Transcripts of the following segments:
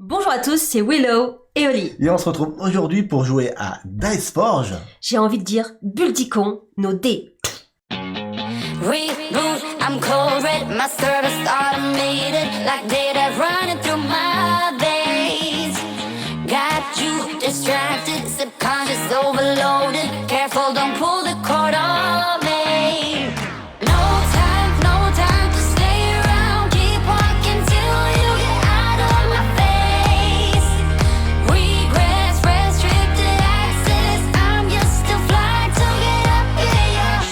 Bonjour à tous, c'est Willow et Oli. Et on se retrouve aujourd'hui pour jouer à Dice Forge. J'ai envie de dire Buldicon, nos dés. Reboot, I'm cold red, my service automated, like data running through my veins. Got you distracted, subconscious overloaded, careful don't pull the cord on me. No time to stay around, keep walking till you get out of my face. Regrets, restricted access, I'm just too fly to get up here.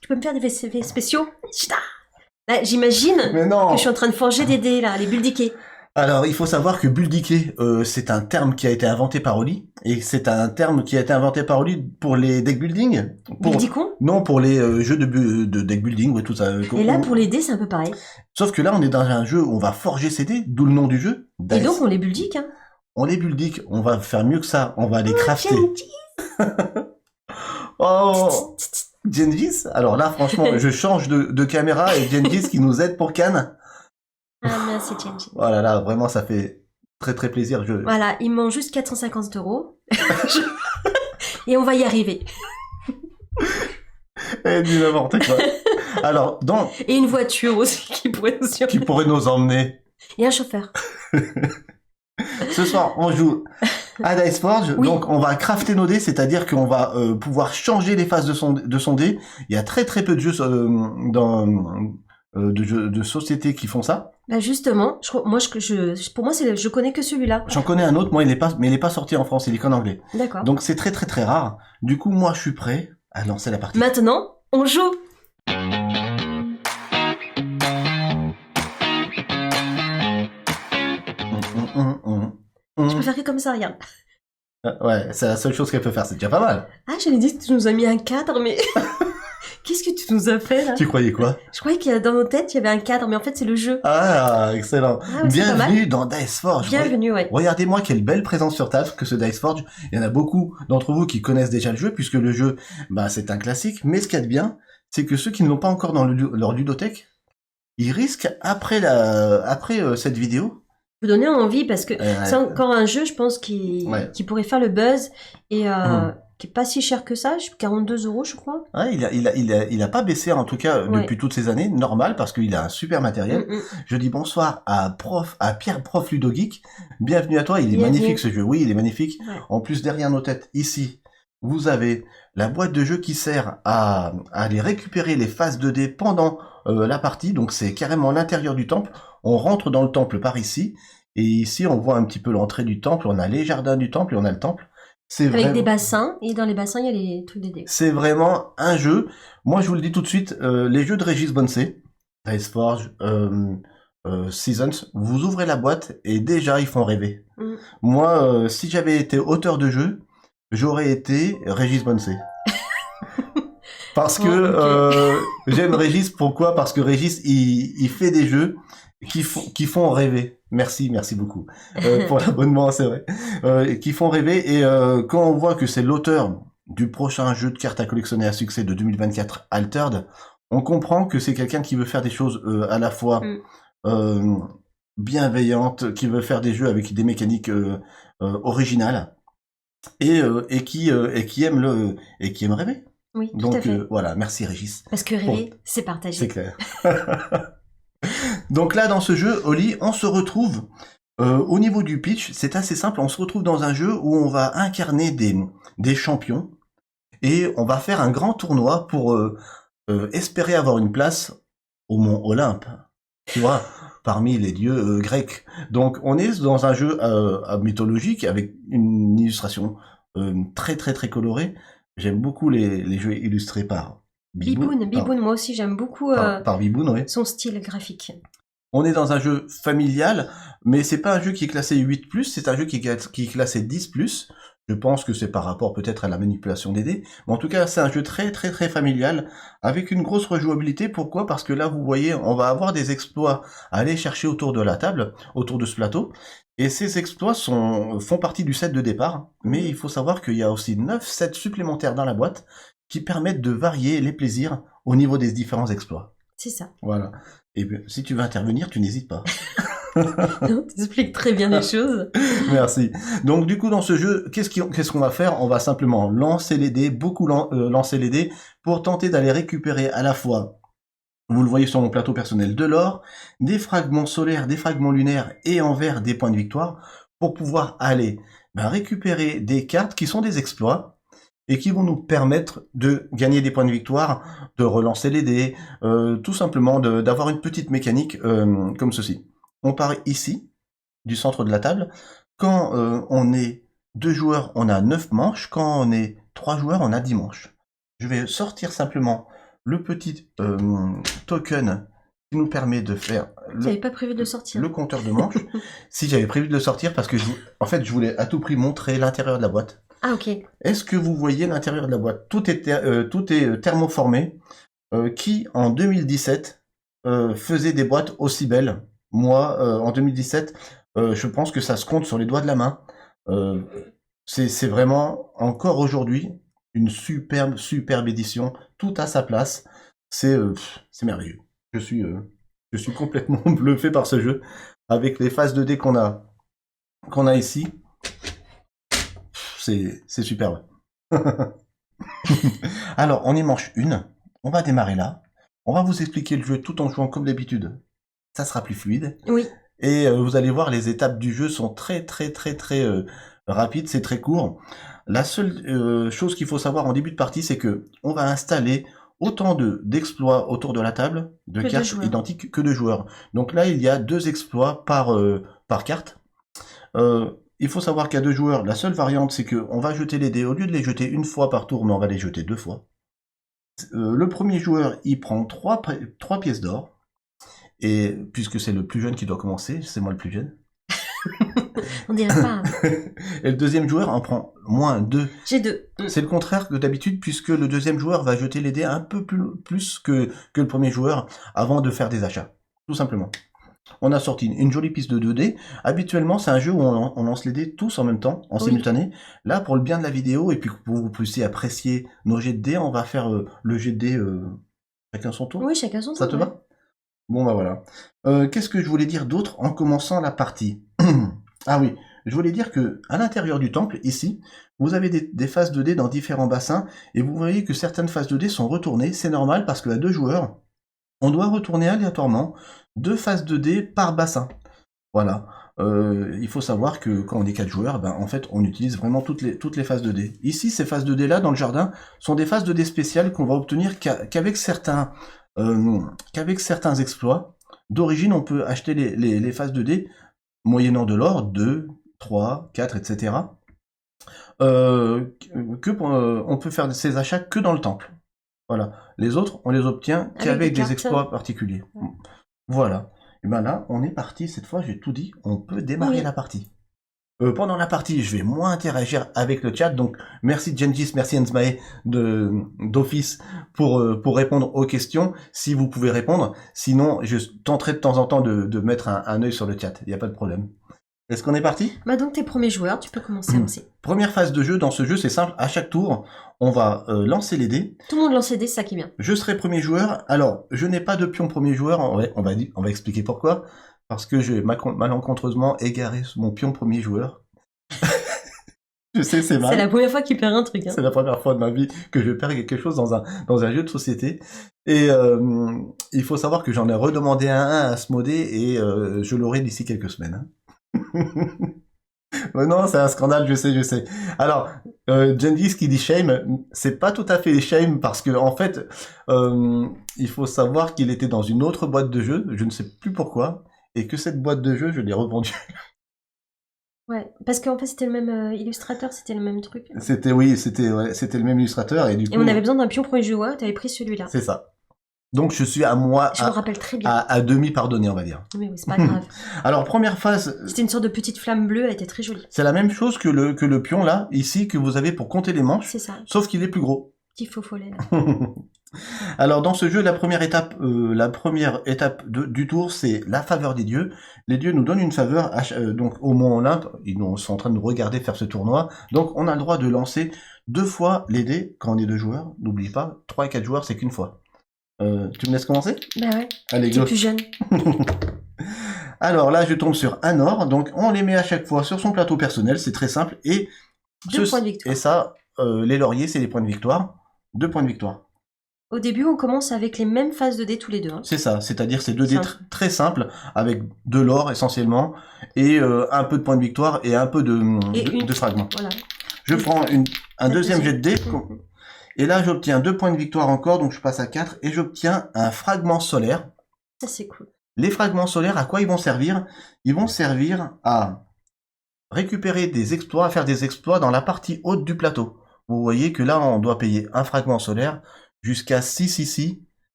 Tu peux me faire des effets spéciaux? Chita. Là, j'imagine Mais non. que je suis en train de forger des dés là, les buldiqués. Alors, il faut savoir que buldiquer, c'est un terme qui a été inventé par Oli. Et c'est un terme qui a été inventé par Oli pour les deck building. Buldicon? Non, pour les jeux de deck building, ouais, tout ça. Et là, pour les dés, c'est un peu pareil. Sauf que là, on est dans un jeu où on va forger ces dés, d'où le nom du jeu. Et Dice. donc, on les buldique, hein. On les buldique, on va faire mieux que ça, on va les crafter. Oh, Gengis. Alors là, franchement, je change de caméra et Gengis qui nous aide pour Cannes. Ah, merci, Genji. Oh là là, vraiment, ça fait très très plaisir. Voilà, il manque juste 450 €. Et on va y arriver. Et du n'importe quoi. Alors, Et une voiture aussi qui pourrait nous qui surprendre. pourrait nous emmener. Et un chauffeur. Ce soir, on joue à Dice Forge. Oui. Donc, on va crafter nos dés, c'est-à-dire qu'on va pouvoir changer les phases de son dé. Il y a très très peu de jeux de jeux de société qui font ça. Bah justement, pour moi, je connais que celui-là. J'en connais un autre, moi, il est pas sorti en France, il est qu'en anglais. D'accord. Donc, c'est très très très rare. Du coup, moi, je suis prêt à lancer la partie. Maintenant, on joue. Je peux faire que comme ça, regarde. Ouais, c'est la seule chose qu'elle peut faire, c'est déjà pas mal. Ah, j'allais dire que tu nous as mis un cadre, mais... Qu'est-ce que tu nous as fait, là? Tu croyais quoi? Je croyais qu'il y a dans nos têtes, il y avait un cadre, mais en fait, c'est le jeu. Ah, excellent. Ah, ouais, c'est pas mal. Bienvenue dans Dice Forge. Bienvenue, ouais. Regardez-moi quelle belle présence sur table que ce Dice Forge. Il y en a beaucoup d'entre vous qui connaissent déjà le jeu, puisque le jeu, bah, c'est un classique. Mais ce qu'il y a de bien, c'est que ceux qui ne l'ont pas encore dans leur ludothèque, ils risquent, après cette vidéo, Vous donner envie, parce que ouais. c'est encore un jeu, je pense, qui pourrait faire le buzz, et qui est pas si cher que ça, 42 €, je crois. ouais, il a pas baissé, en tout cas, Ouais. depuis toutes ces années, normal, parce qu'il a un super matériel. Mm, mm. Je dis bonsoir à Pierre Prof Ludogeek. Bienvenue à toi, il est Bienvenue. magnifique ce jeu. Oui, il est magnifique. Ouais. En plus, derrière nos têtes, ici, vous avez la boîte de jeu qui sert à aller récupérer les phases de dés pendant la partie. Donc, c'est carrément l'intérieur du temple. On rentre dans le temple par ici. Et ici, on voit un petit peu l'entrée du temple. On a les jardins du temple et on a le temple. C'est Avec vraiment... des bassins, et dans les bassins, il y a les trucs des dés. C'est vraiment un jeu. Moi, je vous le dis tout de suite, les jeux de Régis Bonsai, Dice Forge, Seasons, vous ouvrez la boîte et déjà, ils font rêver. Mm. Moi, si j'avais été auteur de jeu, j'aurais été Régis Bonsai. Parce que Oh, j'aime Régis. Pourquoi? Parce que Régis, il fait des jeux qui font rêver. Merci beaucoup pour l'abonnement, c'est vrai. Qui font rêver. Et quand on voit que c'est l'auteur du prochain jeu de cartes à collectionner à succès de 2024, Altered, on comprend que c'est quelqu'un qui veut faire des choses à la fois bienveillantes, qui veut faire des jeux avec des mécaniques originales et qui aime rêver. Oui, tout Donc à fait. voilà, merci Régis. Parce que rêver, c'est partager. C'est clair. Donc là, dans ce jeu, Oli, on se retrouve au niveau du pitch. C'est assez simple. On se retrouve dans un jeu où on va incarner des champions et on va faire un grand tournoi pour espérer avoir une place au mont Olympe. Tu vois, parmi les dieux grecs. Donc on est dans un jeu mythologique avec une illustration très très très colorée. J'aime beaucoup les jeux illustrés par Biboun, moi aussi, j'aime beaucoup par Biboun, oui. son style graphique. On est dans un jeu familial, mais c'est pas un jeu qui est classé 8+, c'est un jeu qui est classé 10+. Je pense que c'est par rapport peut-être à la manipulation des dés. Mais en tout cas, c'est un jeu très très très familial, avec une grosse rejouabilité. Pourquoi? Parce que là, vous voyez, on va avoir des exploits à aller chercher autour de la table, autour de ce plateau. Et ces exploits font partie du set de départ. Mais il faut savoir qu'il y a aussi 9 sets supplémentaires dans la boîte qui permettent de varier les plaisirs au niveau des différents exploits. C'est ça. Voilà. Et bien, si tu veux intervenir, tu n'hésites pas. T'expliques très bien les choses. Merci. Donc du coup dans ce jeu, qu'est-ce qu'on va faire? On va simplement lancer les dés, lancer les dés pour tenter d'aller récupérer à la fois, vous le voyez sur mon plateau personnel, de l'or, des fragments solaires, des fragments lunaires et en vert des points de victoire pour pouvoir aller récupérer des cartes qui sont des exploits et qui vont nous permettre de gagner des points de victoire, de relancer les dés, tout simplement d'avoir une petite mécanique comme ceci. On part ici, du centre de la table. Quand on est 2 joueurs, on a 9 manches. Quand on est 3 joueurs, on a 10 manches. Je vais sortir simplement le petit token qui nous permet de faire J'avais pas prévu de le sortir. Le compteur de manches. Si, j'avais prévu de le sortir parce que en fait, je voulais à tout prix montrer l'intérieur de la boîte. Ah, ok. Est-ce que vous voyez l'intérieur de la boîte? Tout est thermoformé. Qui, en 2017, faisait des boîtes aussi belles? Moi, en 2017, je pense que ça se compte sur les doigts de la main. C'est vraiment, encore aujourd'hui, une superbe édition. Tout à sa place. C'est merveilleux. Je suis complètement bluffé par ce jeu. Avec les phases de dés qu'on a ici. C'est superbe. Alors, on y manche une. On va démarrer là. On va vous expliquer le jeu tout en jouant comme d'habitude. Ça sera plus fluide. Oui. Et vous allez voir, les étapes du jeu sont très rapides. C'est très court. La seule chose qu'il faut savoir en début de partie, c'est que on va installer autant d'exploits autour de la table, de cartes identiques que de joueurs. Donc là, il y a 2 exploits par carte. Il faut savoir qu'à 2 joueurs, la seule variante, c'est qu'on va jeter les dés. Au lieu de les jeter une fois par tour, mais on va les jeter 2 fois. Le premier joueur, il prend 3 pièces d'or. Et puisque c'est le plus jeune qui doit commencer, c'est moi le plus jeune. On dirait pas. Et le deuxième joueur en prend moins 2. J'ai 2. C'est le contraire que d'habitude, puisque le deuxième joueur va jeter les dés un peu plus que le premier joueur avant de faire des achats. Tout simplement. On a sorti une jolie piste de 2 dés. Habituellement, c'est un jeu où on lance les dés tous en même temps, en simultané. Là, pour le bien de la vidéo, et puis pour que vous puissiez apprécier nos jets de dés, on va faire le jet de dés chacun son tour. Oui, chacun son tour. Ça te va? Bon, bah voilà. Qu'est-ce que je voulais dire d'autre en commençant la partie? Ah oui, je voulais dire que à l'intérieur du temple, ici, vous avez des phases de dés dans différents bassins, et vous voyez que certaines phases de dés sont retournées. C'est normal parce qu'à 2 joueurs, on doit retourner aléatoirement 2 phases de dés par bassin. Voilà. Il faut savoir que quand on est 4 joueurs, en fait, on utilise vraiment toutes les phases de dés. Ici, ces phases de dés là, dans le jardin, sont des phases de dés spéciales qu'on va obtenir qu'avec certains exploits. D'origine, on peut acheter les phases de dés moyennant de l'or, 2, 3, 4, etc. On peut faire ces achats que dans le temple. Voilà. Les autres, on les obtient qu'avec des exploits particuliers. Ouais. Voilà. Et ben là, on est parti. Cette fois, j'ai tout dit. On peut démarrer la partie. Pendant la partie, je vais moins interagir avec le chat. Donc, merci Gengis, merci Enzmae d'office pour répondre aux questions, si vous pouvez répondre. Sinon, je tenterai de temps en temps de mettre un œil sur le chat. Il n'y a pas de problème. Est-ce qu'on est parti? Donc, t'es premier joueur, tu peux commencer aussi. Première phase de jeu. Dans ce jeu, c'est simple. À chaque tour, on va lancer les dés. Tout le monde lance les dés, c'est ça qui est bien. Je serai premier joueur. Alors, je n'ai pas de pion premier joueur. On va expliquer pourquoi. Parce que j'ai malencontreusement égaré mon pion premier joueur. Je sais, c'est mal. C'est la première fois qu'il perd un truc. Hein. C'est la première fois de ma vie que je perds quelque chose dans un jeu de société. Et il faut savoir que j'en ai redemandé un à Asmodée et je l'aurai d'ici quelques semaines. Mais non, c'est un scandale, je sais. Alors, Gengis qui dit shame, c'est pas tout à fait shame parce que en fait, il faut savoir qu'il était dans une autre boîte de jeu, je ne sais plus pourquoi, et que cette boîte de jeu, je l'ai revendue. Ouais, parce qu'en fait c'était le même illustrateur, c'était le même truc. C'était le même illustrateur et du coup. Et on avait besoin d'un pion premier joueur, t'avais pris celui-là. C'est ça. Donc je suis à moi. Je me rappelle très bien. À demi pardonné, on va dire. Mais oui, c'est pas grave. Alors première phase. C'était une sorte de petite flamme bleue, elle était très jolie. C'est la même chose que le pion là, ici que vous avez pour compter les manches. C'est ça. Sauf qu'il est plus gros. Petit faux follet là. Alors dans ce jeu, la première étape du tour, c'est la faveur des dieux. Les dieux nous donnent une faveur, donc au Mont Olympe, ils sont en train de nous regarder faire ce tournoi. Donc on a le droit de lancer 2 fois les dés quand on est 2 joueurs. N'oublie pas, 3 et 4 joueurs, c'est qu'une fois. Tu me laisses commencer? Bah ouais. Allez, go. go. Plus jeune. Alors là, je tombe sur un or, donc on les met à chaque fois sur son plateau personnel, c'est très simple. Et 2 points de victoire. Et ça, les lauriers, c'est les points de victoire. 2 points de victoire. Au début, on commence avec les mêmes phases de dés tous les deux. Hein. C'est ça, c'est-à-dire c'est 2 dés Simple. très simples, avec de l'or essentiellement, et un peu de points de victoire et un peu de fragments. Voilà. Je prends un deuxième jet de dés, Mhm. et là j'obtiens 2 points de victoire encore, donc je passe à 4, et j'obtiens un fragment solaire. Ça, c'est cool. Les fragments solaires, à quoi ils vont servir? Ils vont servir à récupérer des exploits, à faire des exploits dans la partie haute du plateau. Vous voyez que là, on doit payer un fragment solaire jusqu'à 6 ici.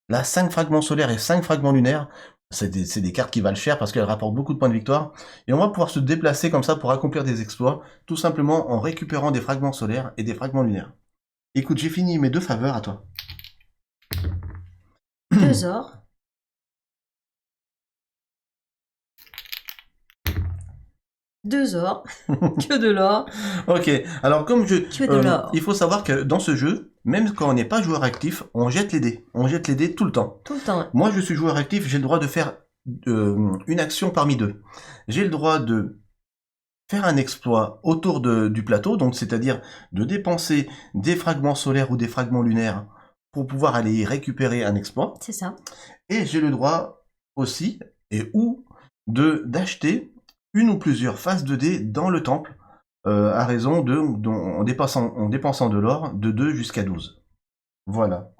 Là, 5 fragments solaires et 5 fragments lunaires. C'est des cartes qui valent cher parce qu'elles rapportent beaucoup de points de victoire. Et on va pouvoir se déplacer comme ça pour accomplir des exploits, tout simplement en récupérant des fragments solaires et des fragments lunaires. Écoute, j'ai fini mes 2 faveurs à toi. 2 ors. 2 ors. Que de l'or. Ok, alors comme Que de l'or. il faut savoir que dans ce jeu, même quand on n'est pas joueur actif, on jette les dés. On jette les dés tout le temps. Tout le temps. Moi, je suis joueur actif, j'ai le droit de faire une action parmi 2. J'ai le droit de faire un exploit autour du plateau, donc c'est-à-dire de dépenser des fragments solaires ou des fragments lunaires pour pouvoir aller y récupérer un exploit. C'est ça. Et j'ai le droit aussi, d'acheter une ou plusieurs faces de dés dans le temple, à raison en dépensant de l'or de 2 jusqu'à 12. Voilà.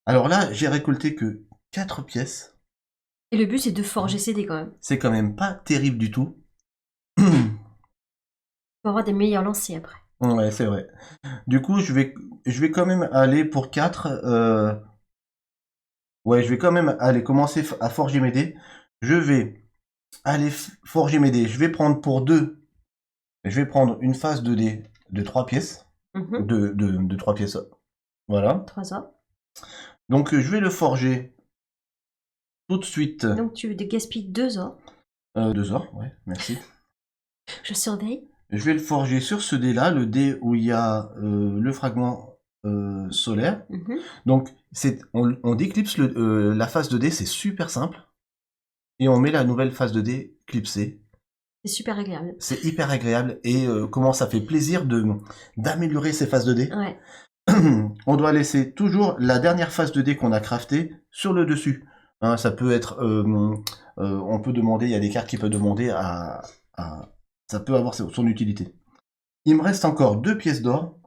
Alors là, j'ai récolté que 4 pièces. Et le but, c'est de forger ces dés quand même. C'est quand même pas terrible du tout. Pour avoir des meilleurs lanciers après. Ouais, c'est vrai. Du coup, je vais quand même aller pour 4. Ouais, je vais quand même aller commencer à forger mes dés. Je vais aller forger mes dés. Je vais prendre pour 2. Je vais prendre une face de dés de 3 pièces. Mhm. De 3 pièces. Voilà. 3 ors. Donc, je vais le forger tout de suite. Donc, tu gaspilles 2 ors. 2 ors, ouais, merci. Je surveille. Je vais le forger sur ce dé-là, le dé où il y a le fragment solaire. Mhm. Donc, on déclipse la face de dé, c'est super simple. Et on met la nouvelle face de dé clipsée. C'est super agréable. C'est hyper agréable et comment ça fait plaisir d'améliorer ces faces de dé. Ouais. On doit laisser toujours la dernière face de dé qu'on a craftée sur le dessus. Hein, ça peut être... on peut demander, il y a des cartes qui peuvent demander ça peut avoir son utilité. Il me reste encore 2 pièces d'or.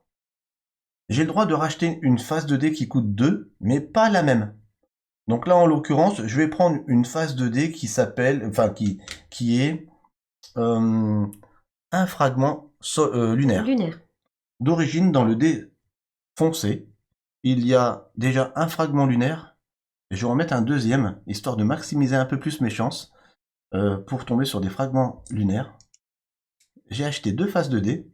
J'ai le droit de racheter une face de dé qui coûte 2, mais pas la même. Donc là, en l'occurrence, je vais prendre une face de dé qui s'appelle... Enfin, qui est... un fragment lunaire. Lunaire. D'origine, dans le dé foncé, il y a déjà un fragment lunaire. Et je vais en mettre un deuxième, histoire de maximiser un peu plus mes chances pour tomber sur des fragments lunaires. J'ai acheté 2 faces de dés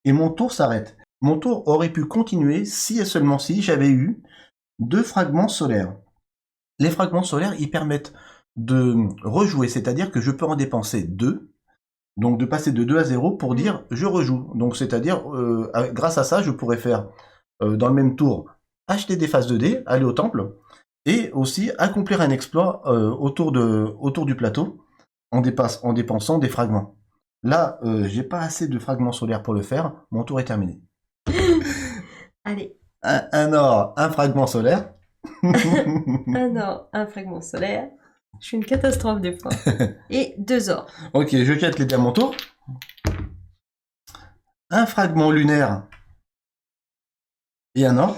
et mon tour s'arrête. Mon tour aurait pu continuer si et seulement si j'avais eu 2 fragments solaires. Les fragments solaires, ils permettent de rejouer, c'est-à-dire que je peux en dépenser 2, donc de passer de 2 à 0 pour dire je rejoue. Donc c'est-à-dire, grâce à ça, je pourrais faire dans le même tour acheter des faces de dés, aller au temple, et aussi accomplir un exploit autour du plateau en dépensant des fragments. Là, j'ai pas assez de fragments solaires pour le faire, mon tour est terminé. Allez. Un or, un fragment solaire. Un or, un fragment solaire. Je suis une catastrophe des fois. Et 2 ors. Ok, je jette les dés à mon tour. Un fragment lunaire. Et un or.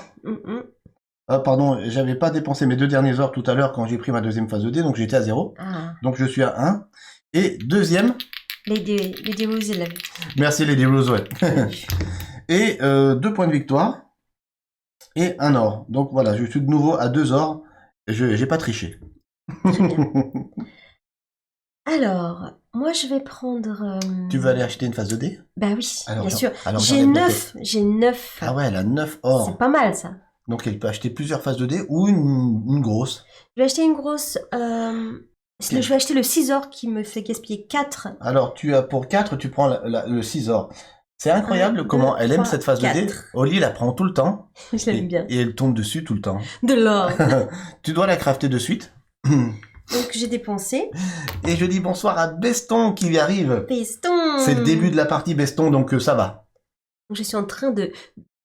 Ah, pardon, j'avais pas dépensé mes 2 derniers ors tout à l'heure quand j'ai pris ma deuxième phase de dés, donc j'étais à 0. Ah. Donc je suis à 1. Et deuxième. Lady Rose, il l'a vu. Merci Lady Rose, ouais. Et 2 points de victoire. Et un or. Donc voilà, je suis de nouveau à 2 ors. J'ai pas triché. Très bien. Alors, moi je vais prendre... Tu veux aller acheter une phase de dés? Bah oui, Alors, bien sûr. alors, J'ai j'enlève 9. J'ai 9. Ah ouais, elle a 9 or. C'est pas mal ça. Donc elle peut acheter plusieurs phases de dés ou une grosse. Je vais acheter une grosse... Je vais acheter le 6 or qui me fait gaspiller 4. Alors pour 4, tu prends le 6 or. C'est incroyable comment elle aime cette phase de dés. Oli la prend tout le temps. Je l'aime bien. Et elle tombe dessus tout le temps. De l'or. Tu dois la crafter de suite. Donc j'ai dépensé. Et je dis bonsoir à Beston qui arrive. Beston. C'est le début de la partie Beston, donc ça va. Donc, je suis en train de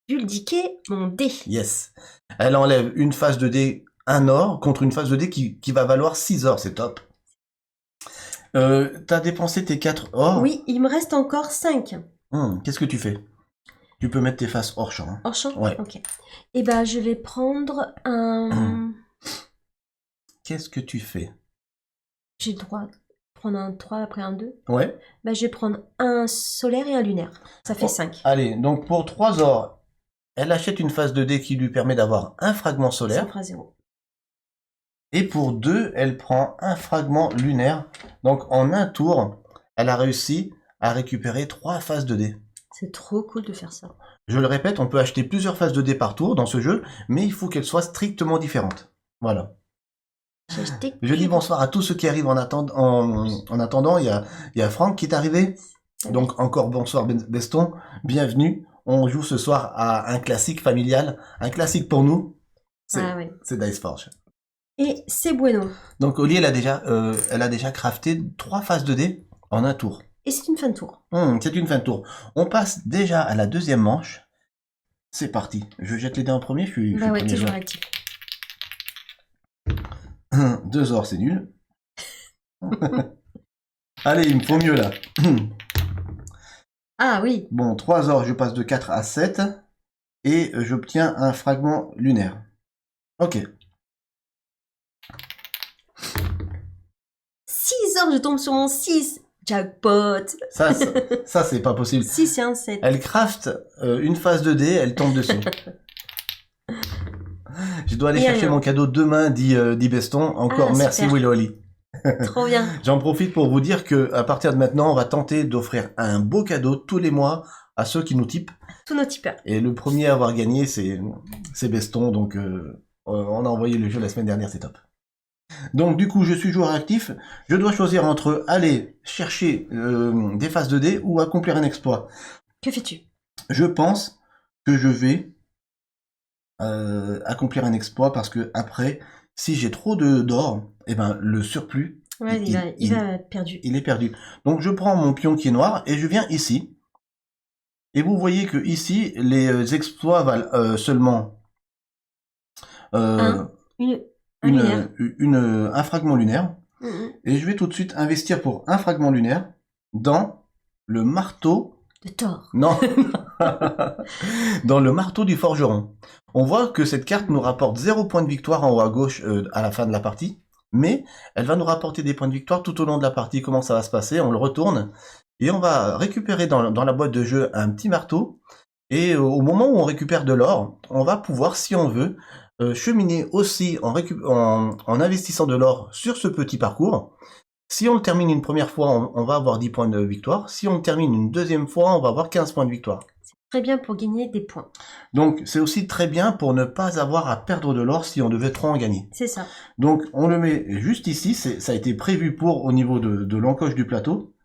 buldiquer mon dé. Yes. Elle enlève une face de dé, un or, contre une face de dé qui va valoir 6 or, c'est top. T'as dépensé tes 4 or. Oui, il me reste encore 5. Qu'est-ce que tu fais? Tu peux mettre tes faces hors champ. Hein. Hors champ? Ouais. Ok. Et ben, je vais prendre un... Qu'est-ce que tu fais? J'ai le droit de prendre un 3 après un 2. Ouais. Ben, je vais prendre un solaire et un lunaire. Ça fait 5. Allez, donc pour 3 or, elle achète une face de dé qui lui permet d'avoir un fragment Ça solaire. fera 0. Et pour 2, elle prend un fragment lunaire. Donc en un tour, elle a réussi à récupérer 3 faces de dé. C'est trop cool de faire ça. Je le répète, on peut acheter plusieurs faces de dé par tour dans ce jeu, mais il faut qu'elles soient strictement différentes. Voilà. J'ai acheté... Je dis bonsoir à tous ceux qui arrivent en attendant. Il y a Franck qui est arrivé. Donc encore bonsoir Beston. Bienvenue. On joue ce soir à un classique familial. Un classique pour nous. oui. C'est Dice Forge. Et c'est bueno. Donc Oli, elle a déjà crafté 3 faces de dés en un tour. Et c'est une fin de tour. C'est une fin de tour. On passe déjà à la deuxième manche. C'est parti. Je jette les dés en premier. Je suis Bah ouais, premier toujours joueur. actif. 2 or, c'est nul. Allez, il me faut mieux là. Ah oui. Bon, 3 or, je passe de 4 à 7. Et j'obtiens un fragment lunaire. Ok. 6 heures, je tombe sur mon 6. Jackpot. Ça c'est pas possible. 6 et un 7. Elle craft une phase de dé, elle tombe dessus. Je dois aller chercher mon cadeau demain, dit Beston. Encore merci super. Willow Oli. Trop bien. J'en profite pour vous dire que à partir de maintenant, on va tenter d'offrir un beau cadeau tous les mois à ceux qui nous typent. Tous nos tipeurs. Et le premier à avoir gagné, c'est Beston. Donc on a envoyé le jeu la semaine dernière, c'est top. Donc du coup, je suis joueur actif. Je dois choisir entre aller chercher des phases de dés ou accomplir un exploit. Que fais-tu? Je pense que je vais accomplir un exploit parce que après, si j'ai trop d'or, eh ben le surplus, Ouais, il va être perdu. il est perdu. Donc je prends mon pion qui est noir et je viens ici. Et vous voyez que ici, les exploits valent seulement Un fragment lunaire. Et je vais tout de suite investir pour un fragment lunaire dans le marteau de Thor. Non. Dans le marteau du forgeron. On voit que cette carte nous rapporte 0 points de victoire en haut à gauche à la fin de la partie, mais elle va nous rapporter des points de victoire tout au long de la partie. Comment ça va se passer? On le retourne et on va récupérer dans la boîte de jeu un petit marteau. Et au moment où on récupère de l'or, on va pouvoir, si on veut, cheminer aussi en investissant de l'or sur ce petit parcours. Si on le termine une première fois, on va avoir 10 points de victoire. Si on le termine une deuxième fois, on va avoir 15 points de victoire. C'est très bien pour gagner des points. Donc c'est aussi très bien pour ne pas avoir à perdre de l'or si on devait trop en gagner. C'est ça. Donc on le met juste ici, ça a été prévu pour au niveau de l'encoche du plateau.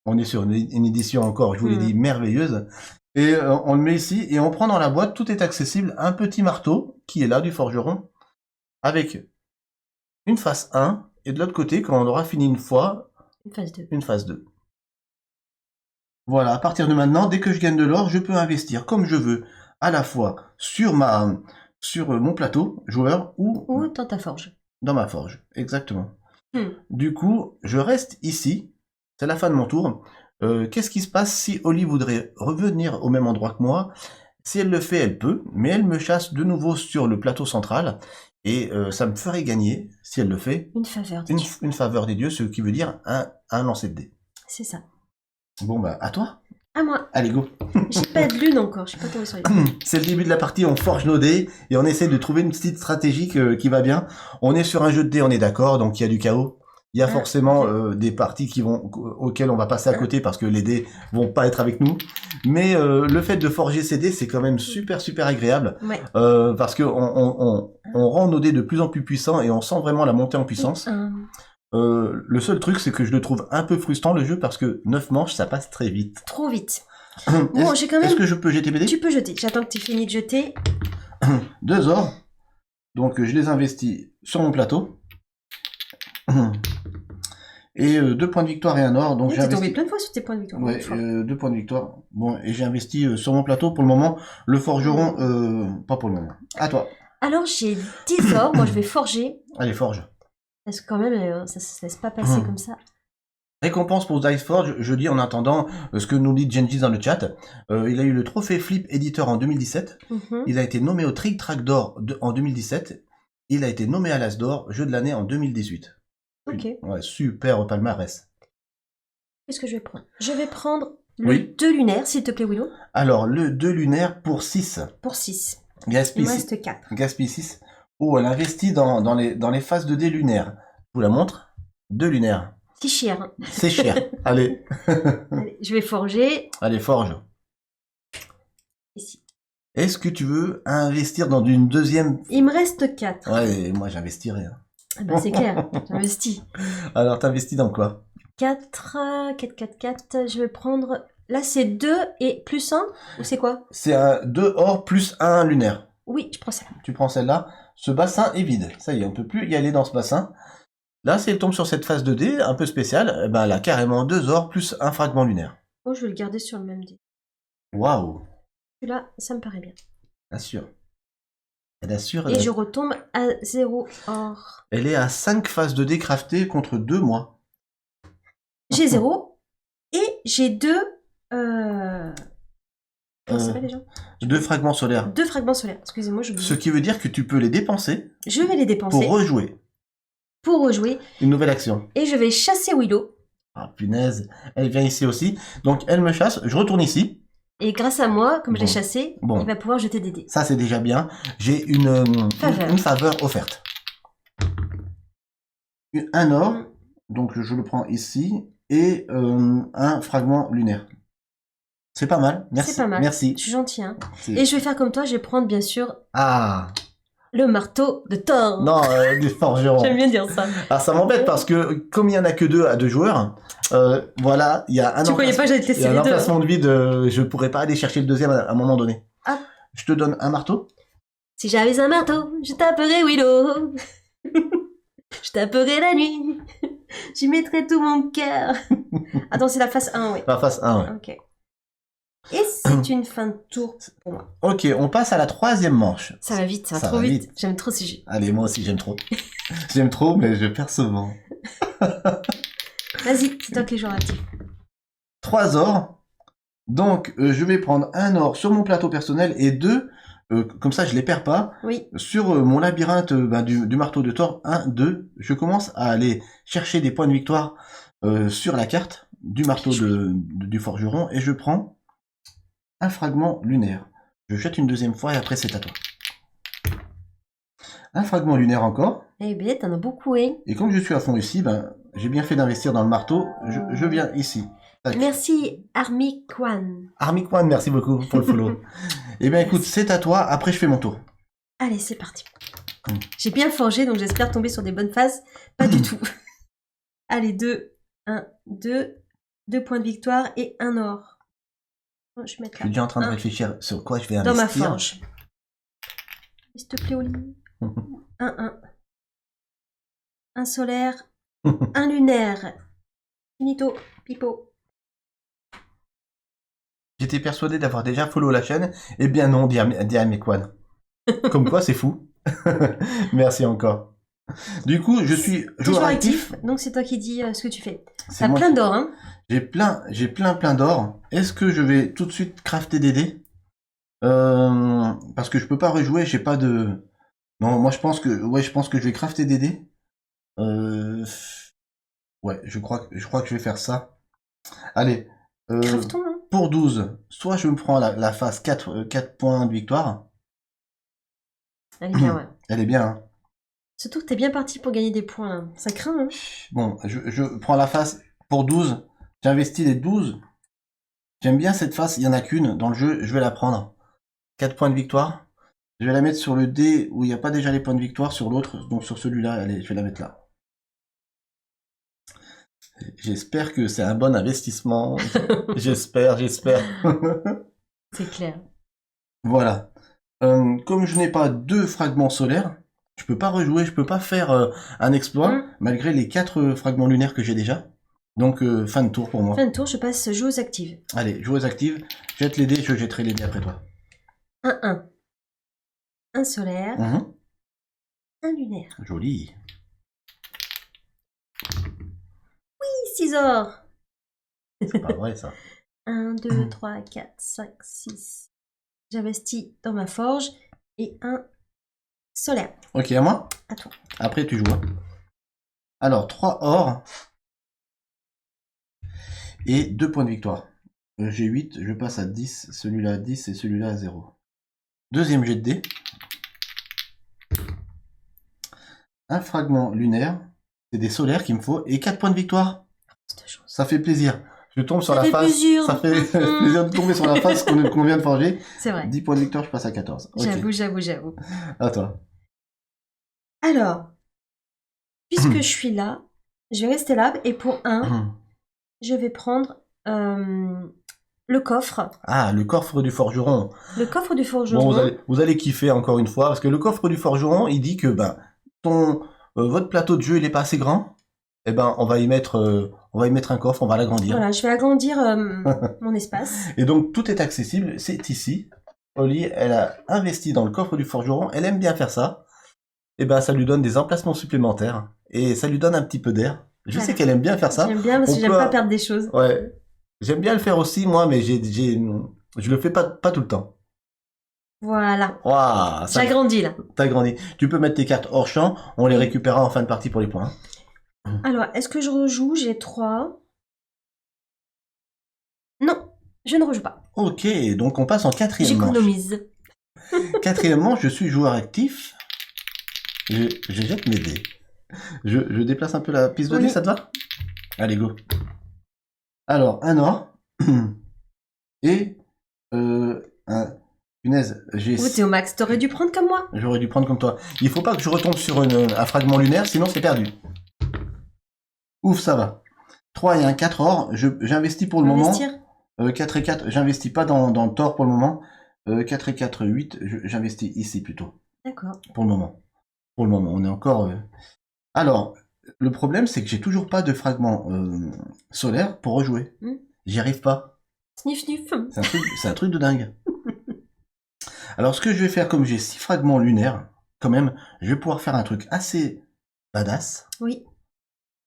On est sur une édition encore, je vous l'ai dit, merveilleuse. Et on le met ici et on prend dans la boîte, tout est accessible, un petit marteau qui est là du forgeron avec une face 1 et de l'autre côté, quand on aura fini une fois, une phase 2. Voilà, à partir de maintenant, dès que je gagne de l'or, je peux investir comme je veux, à la fois sur mon plateau joueur ou dans ta forge. Dans ma forge, exactement. Du coup, je reste ici, c'est la fin de mon tour. Qu'est-ce qui se passe si Oli voudrait revenir au même endroit que moi? Si elle le fait, elle peut, mais elle me chasse de nouveau sur le plateau central. Et ça me ferait gagner, si elle le fait, une faveur des dieux. Une faveur des dieux, ce qui veut dire un lancer de dés. C'est ça. Bon bah, à toi. À moi. Allez, go. J'ai pas de lune encore, je suis pas tombée sur les lunes. C'est le début de la partie, on forge nos dés et on essaie de trouver une petite stratégie qui va bien. On est sur un jeu de dés, on est d'accord, donc il y a du chaos. Il y a forcément des parties auxquelles on va passer à côté parce que les dés vont pas être avec nous. Mais le fait de forger ces dés, c'est quand même super agréable. Ouais. Parce que on rend nos dés de plus en plus puissants et on sent vraiment la montée en puissance. Le seul truc, c'est que je le trouve un peu frustrant le jeu parce que 9 manches, ça passe très vite. Trop vite. Bon, j'ai quand même... Est-ce que je peux jeter mes dés? Tu peux jeter. J'attends que tu aies fini de jeter. 2 ors. Donc je les investis sur mon plateau. Et 2 points de victoire et un or. Donc Ouais, j'ai t'es tombé investi... plein de fois sur tes points de victoire. Ouais, Une fois. 2 points de victoire. Bon, et j'ai investi sur mon plateau pour le moment. Le forgeron, pas pour le moment. À toi. Alors, j'ai 10 or. Moi, je vais forger. Allez, forge. Parce que quand même, ça se laisse pas passer comme ça. Récompense pour Dice Forge, je dis en attendant ce que nous dit Genji dans le chat. Il a eu le trophée Flip Editor en 2017. Il a été nommé au Trick Track d'or en 2017. Il a été nommé à l'As d'or, jeu de l'année en 2018. Ok. Ouais, super palmarès. Qu'est-ce que je vais prendre? Je vais prendre le 2 lunaire, s'il te plaît, Willow. Alors, le 2 lunaire pour 6. Pour 6. Il Gaspille me 6. reste 4. Gaspille 6. Oh, elle investit dans les phases de dés lunaires. Je vous la montre. 2 lunaires. C'est cher. C'est cher. Allez. Allez, je vais forger. Allez, forge. Ici. Est-ce que tu veux investir dans une deuxième... Il me reste 4. Ouais, moi j'investirai. Hein. Ah bah, c'est clair, j'investis. Alors, t'investis dans quoi? 4, 4. Je vais prendre... Là, c'est 2 et plus 1. Ou c'est quoi? C'est un 2 or plus 1 lunaire. Oui, je prends ça. Tu prends celle-là. Ce bassin est vide. Ça y est, on peut plus y aller dans ce bassin. Là, si elle tombe sur cette phase 2D, un peu spéciale, eh ben, elle a carrément 2 or plus 1 fragment lunaire. Oh, je vais le garder sur le même dé. Waouh. Celui-là, ça me paraît bien. Bien sûr. Elle assure. Et je retombe à 0 or. Elle est à 5 phases de dés craftées contre 2 mois. J'ai 0. Et j'ai 2... Comment ça s'appelle déjà? 2 fragments solaires. 2 fragments solaires. Excusez-moi, je Ce qui veut dire que tu peux les dépenser Je vais les dépenser pour rejouer. pour rejouer. Une nouvelle action. Et je vais chasser Willow. Ah punaise, elle vient ici aussi. Donc elle me chasse, je retourne ici. Et grâce à moi, comme je l'ai Bon. chassé, Bon. il va pouvoir jeter des dés. Ça c'est déjà bien. J'ai une faveur offerte. Un or, donc je le prends ici, et un fragment lunaire. C'est pas mal, merci. C'est pas mal. Merci. Je suis gentil, hein. C'est- Et je vais faire comme toi, je vais prendre bien sûr Ah le marteau de Thor. non, du forgeron. J'aime bien dire ça. Ah, ça m'embête parce que comme il y en a que 2 à 2 joueurs, voilà, il y a un Tu croyais pas que j'allais te il y laisser a un les deux? emplacement de vide, je pourrais pas aller chercher le deuxième à un moment donné. Ah. Je te donne un marteau. Si j'avais un marteau, je taperais Willow. Je taperais la nuit. J'y mettrais tout mon cœur. Attends, c'est la phase 1, oui. La face 1, ouais. Ok. Et c'est une fin de tour pour moi. Ok, on passe à la 3e manche. Ça va vite, ça va Ça trop va vite. vite. J'aime trop ces jeux. Allez, moi aussi j'aime trop. J'aime trop, mais je perds souvent. Vas-y, c'est toi qui es joueur actif. 3 ors. Donc, je vais prendre un or sur mon plateau personnel et 2, comme ça je les perds pas. Oui. Sur mon labyrinthe du marteau de Thor, 1, 2, je commence à aller chercher des points de victoire sur la carte du marteau du forgeron et je prends un fragment lunaire. Je jette une deuxième fois et après c'est à toi. Un fragment lunaire encore. Eh bien, t'en as beaucoup, hein. Et comme je suis à fond ici, j'ai bien fait d'investir dans le marteau. Je viens ici. Tac. Merci, Army Kwan. Army Kwan, merci beaucoup pour le follow. Eh bien écoute, c'est à toi, après je fais mon tour. Allez, c'est parti. J'ai bien forgé, donc j'espère tomber sur des bonnes phases. Pas du tout. Allez, 2, 1, 2, 2 points de victoire et un or. Je vais mettre Je là. suis déjà en train de Un. réfléchir sur quoi je vais Dans ma investir. forge. S'il te plaît, Oli. 1. Un solaire. Un lunaire. Finito. Pipo. J'étais persuadé d'avoir déjà follow la chaîne. Eh bien non, dit Army Kwan. Comme quoi, c'est fou. Merci encore. Du coup, je suis T'es joueur actif. donc c'est toi qui dis ce que tu fais. C'est T'as moi plein qui- d'or, hein. J'ai plein d'or. Est-ce que je vais tout de suite crafter des dés parce que je peux pas rejouer, j'ai pas de... Non, moi je pense que je vais crafter des dés. Ouais, je crois que je vais faire ça. Allez, Crève-ton, hein. pour 12, soit je me prends la phase 4 points de victoire. Elle est bien, ouais. Elle est bien, hein. Surtout que t'es bien parti pour gagner des points, là. Ça craint, hein. Bon, je prends la phase pour 12. J'investis les 12. J'aime bien cette phase, il y en a qu'une dans le jeu, je vais la prendre. 4 points de victoire. Je vais la mettre sur le dé où il n'y a pas déjà les points de victoire, sur l'autre, donc sur celui-là, allez, je vais la mettre là. J'espère que c'est un bon investissement. J'espère. C'est clair. Voilà. Comme je n'ai pas 2 fragments solaires, Je peux pas rejouer, je peux pas faire un exploit, malgré les 4 fragments lunaires que j'ai déjà. Donc, fin de tour pour moi. Fin de tour, je passe joueuse active. Allez, joueuse active, jette les dés, je jetterai les dés après toi. 1-1. Un solaire, un lunaire. Joli. 6 or. C'est pas vrai, ça. 1, 2, 3, 4, 5, 6. J'investis dans ma forge et un solaire. Ok, à moi. À toi. Après, tu joues. Hein. Alors, 3 or. Et 2 points de victoire. J'ai 8, je passe à 10. Celui-là à 10 et celui-là à 0. Deuxième jet de dés. Un fragment lunaire. C'est des solaires qu'il me faut. Et 4 points de victoire. Ça fait plaisir. Je tombe sur la face. Ça fait plaisir de tomber sur la face qu'on vient de forger. C'est vrai. 10 points de victoire, je passe à 14. Okay. J'avoue. À toi. Alors, puisque je suis là, je vais rester là. Et pour 1, je vais prendre le coffre. Ah, le coffre du forgeron. Le coffre du forgeron. Bon, vous allez kiffer encore une fois, parce que le coffre du forgeron, il dit que votre plateau de jeu, il est pas assez grand. Eh ben, on va y mettre un coffre, on va l'agrandir. Voilà, je vais agrandir mon espace. Et donc, tout est accessible, c'est ici. Oli, elle a investi dans le coffre du forgeron, elle aime bien faire ça. Et ben, ça lui donne des emplacements supplémentaires. Et ça lui donne un petit peu d'air. Je sais qu'elle aime bien faire ça. J'aime bien parce que j'aime pas perdre des choses. Ouais. J'aime bien le faire aussi, moi, mais je le fais pas tout le temps. Voilà. Wow, j'agrandis là. T'as grandi. Tu peux mettre tes cartes hors champ, on les récupérera en fin de partie pour les points. Alors, est-ce que je rejoue? J'ai 3. Non, je ne rejoue pas. Ok, donc on passe en 4e manche. J'économise. 4e manche, je suis joueur actif. Je jette mes dés. Je déplace un peu la piste de dés, ça te va? Allez, go. Alors, un or. Et punaise, j'ai... Oh, t'es au max, t'aurais dû prendre comme moi. J'aurais dû prendre comme toi. Il faut pas que je retombe sur un fragment lunaire, sinon c'est perdu. Ouf, ça va. 3 et un 4 or. J'investis pour le Investir. moment. 4 et 4, j'investis pas dans le tort pour le moment. 4 et 4, 8, j'investis ici plutôt. D'accord. Pour le moment. Pour le moment, on est encore... Alors, le problème, c'est que j'ai toujours pas de fragment solaire pour rejouer. J'y arrive pas. Sniff, sniff. C'est un truc de dingue. Alors, ce que je vais faire, comme j'ai 6 fragments lunaires, quand même, je vais pouvoir faire un truc assez badass. Oui.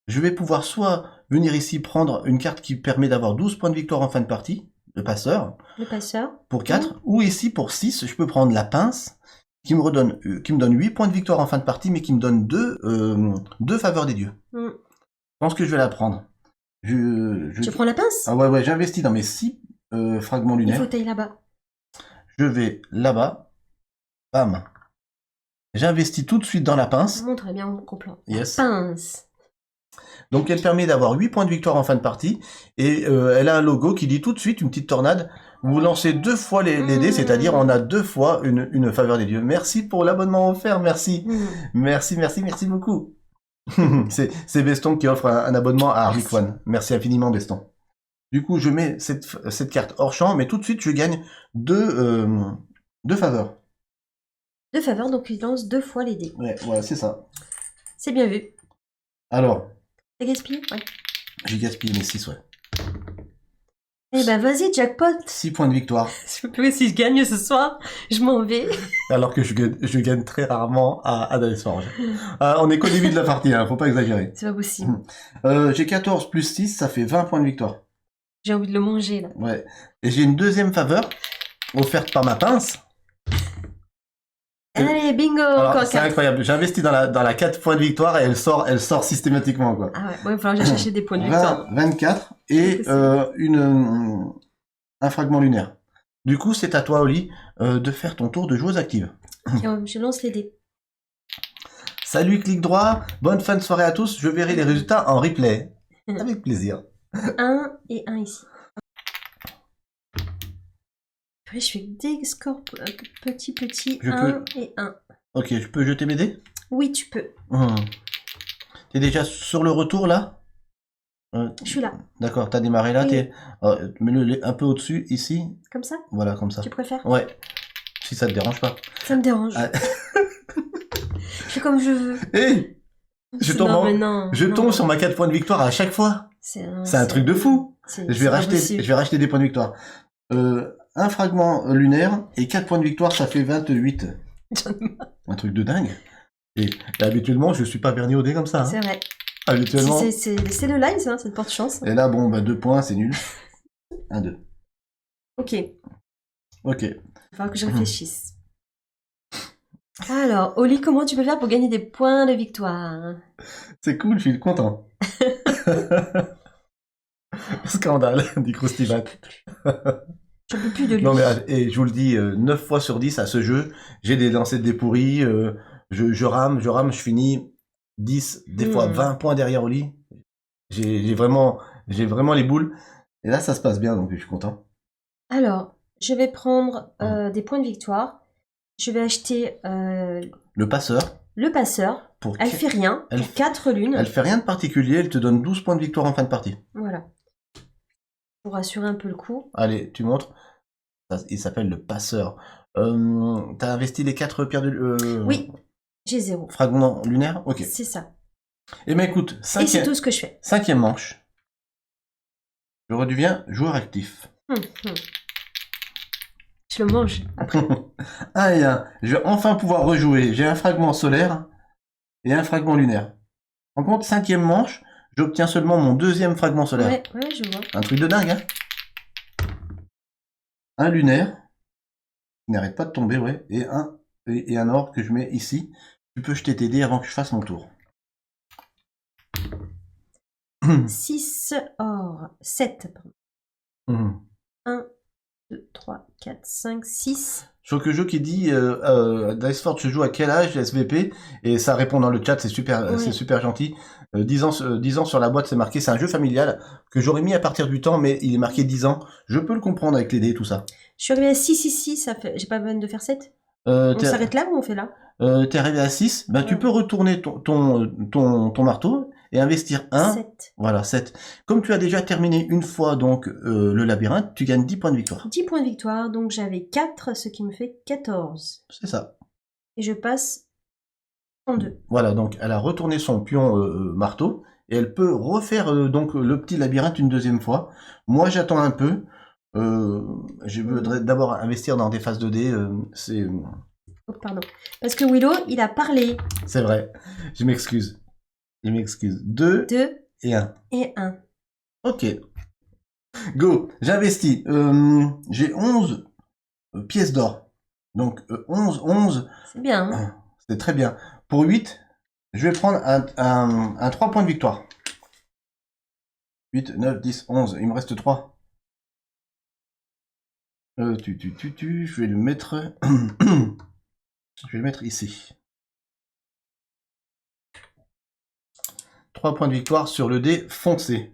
Je vais pouvoir soit venir ici prendre une carte qui permet d'avoir 12 points de victoire en fin de partie, le passeur. Le passeur. Pour 4. Ou ici, pour 6, je peux prendre la pince, qui me donne 8 points de victoire en fin de partie, mais qui me donne 2 faveurs des dieux. Je pense que je vais la prendre. Tu prends la pince? Ah ouais, j'investis dans mes 6 fragments lunaires. Il faut tailler là-bas. Je vais là-bas. Bam. J'investis tout de suite dans la pince. Montre bien mon plan. Yes. Pince. Donc elle permet d'avoir 8 points de victoire en fin de partie. Et elle a un logo qui dit tout de suite, une petite tornade. Vous lancez 2 fois les dés, c'est-à-dire on a 2 fois une faveur des dieux. Merci pour l'abonnement offert, merci. Merci beaucoup. C'est Beston qui offre un abonnement à Arctic One. Merci infiniment Beston. Du coup, je mets cette carte hors champ, mais tout de suite, je gagne 2 faveurs. 2 faveurs, donc il lance 2 fois les dés. Ouais, voilà, c'est ça. C'est bien vu. Alors. T'as gaspillé? Ouais. J'ai gaspillé mes 6, ouais. Eh ben vas-y, jackpot. 6 points de victoire. Si je gagne ce soir, je m'en vais. Alors que je gagne très rarement à Dallas Forge. On est qu'au début de la partie, hein, faut pas exagérer. C'est pas possible. J'ai 14 plus 6, ça fait 20 points de victoire. J'ai envie de le manger, là. Ouais. Et j'ai une deuxième faveur, offerte par ma pince. Allez, bingo. C'est incroyable. J'ai investi dans la 4 points de victoire et elle sort systématiquement, quoi. Ah ouais, il va falloir que j'aille chercher des points de victoire. 24 et un fragment lunaire. Du coup, c'est à toi, Oli, de faire ton tour de joueuse active. Je lance les dés. Salut, clic droit. Bonne fin de soirée à tous. Je verrai les résultats en replay. Avec plaisir. 1 et 1 ici. Je fais des scores petits, 1 et 1. Ok, je peux jeter mes dés? Oui, tu peux. T'es déjà sur le retour, là? Je suis là. D'accord, t'as démarré là, oui. Mets-le un peu au-dessus, ici. Comme ça? Voilà, comme ça. Tu préfères? Ouais. Si ça te dérange pas. Ça me dérange. fais comme je veux. Hé, je tombe, Non, mais non, je non. tombe sur ma 4 points de victoire à chaque fois. C'est un truc de fou. Je vais racheter des points de victoire. Un fragment lunaire et 4 points de victoire, ça fait 28. Un truc de dingue. Et habituellement, je suis pas verni au dé comme ça. Hein. C'est vrai. Habituellement. C'est le live, ça, c'est de porte chance. Et là, bon, 2 points, c'est nul. 1, 2. Ok. Il Ok. va falloir que je réfléchisse. Alors, Oli, comment tu peux faire pour gagner des points de victoire? C'est cool, je suis content. Scandale, dit Croustivat. J'en peux plus de lui. Non mais et je vous le dis, 9 fois sur 10 à ce jeu, j'ai des lancers de dés pourris, je rame, je finis 10, des fois 20 points derrière Oli. J'ai vraiment les boules. Et là, ça se passe bien, donc je suis content. Alors, je vais prendre des points de victoire. Je vais acheter Le passeur. le passeur. Elle fait rien. Pour 4 lunes. Elle fait rien de particulier, elle te donne 12 points de victoire en fin de partie. Voilà. Pour assurer un peu le coup. Allez, tu montres. Il s'appelle le passeur. T'as investi les 4 pierres de... Oui, j'ai 0. Fragment lunaire. Ok. C'est ça. Eh ben écoute, Et c'est tout ce que je fais. 5e manche. Je redeviens joueur actif. Je le mange après. 1 et 1. Je vais enfin pouvoir rejouer. J'ai un fragment solaire et un fragment lunaire. En compte, 5e manche, j'obtiens seulement mon 2e fragment solaire. Ouais, je vois. Un truc de dingue, hein. Un lunaire. Il n'arrête pas de tomber, ouais. Et un or que je mets ici. Tu peux jeter tes dés avant que je fasse mon tour. 6 or. 7. 1, 2, 3, 4, 5, 6. Sur le jeu qui dit Diceford se joue à quel âge SVP, et ça répond dans le chat, c'est super gentil. 10 ans sur la boîte, c'est marqué, c'est un jeu familial que j'aurais mis à partir du temps, mais il est marqué 10 ans. Je peux le comprendre avec les dés et tout ça. Je suis arrivé à 6 ici, ça fait... j'ai pas besoin de faire 7. On s'arrête là ou on fait là? T'es arrivé à 6, ben, tu peux retourner ton marteau et investir 1. 7. Voilà, 7. Comme tu as déjà terminé une fois donc le labyrinthe, tu gagnes 10 points de victoire. 10 points de victoire, donc j'avais 4, ce qui me fait 14. C'est ça. Et je passe en 2. Voilà, donc elle a retourné son pion marteau et elle peut refaire donc le petit labyrinthe une deuxième fois. Moi, j'attends un peu. Je voudrais d'abord investir dans des phases de dés. Oh, pardon. Parce que Willow, il a parlé. C'est vrai. Je m'excuse. 2 et 1. Et 1. Ok. Go. J'investis. J'ai 11 pièces d'or. Donc 11. C'est bien. Hein. C'est très bien. Pour 8, je vais prendre un 3 points de victoire. 8, 9, 10, 11. Il me reste 3. Je vais le mettre... je vais le mettre ici. 3 points de victoire sur le dé foncé.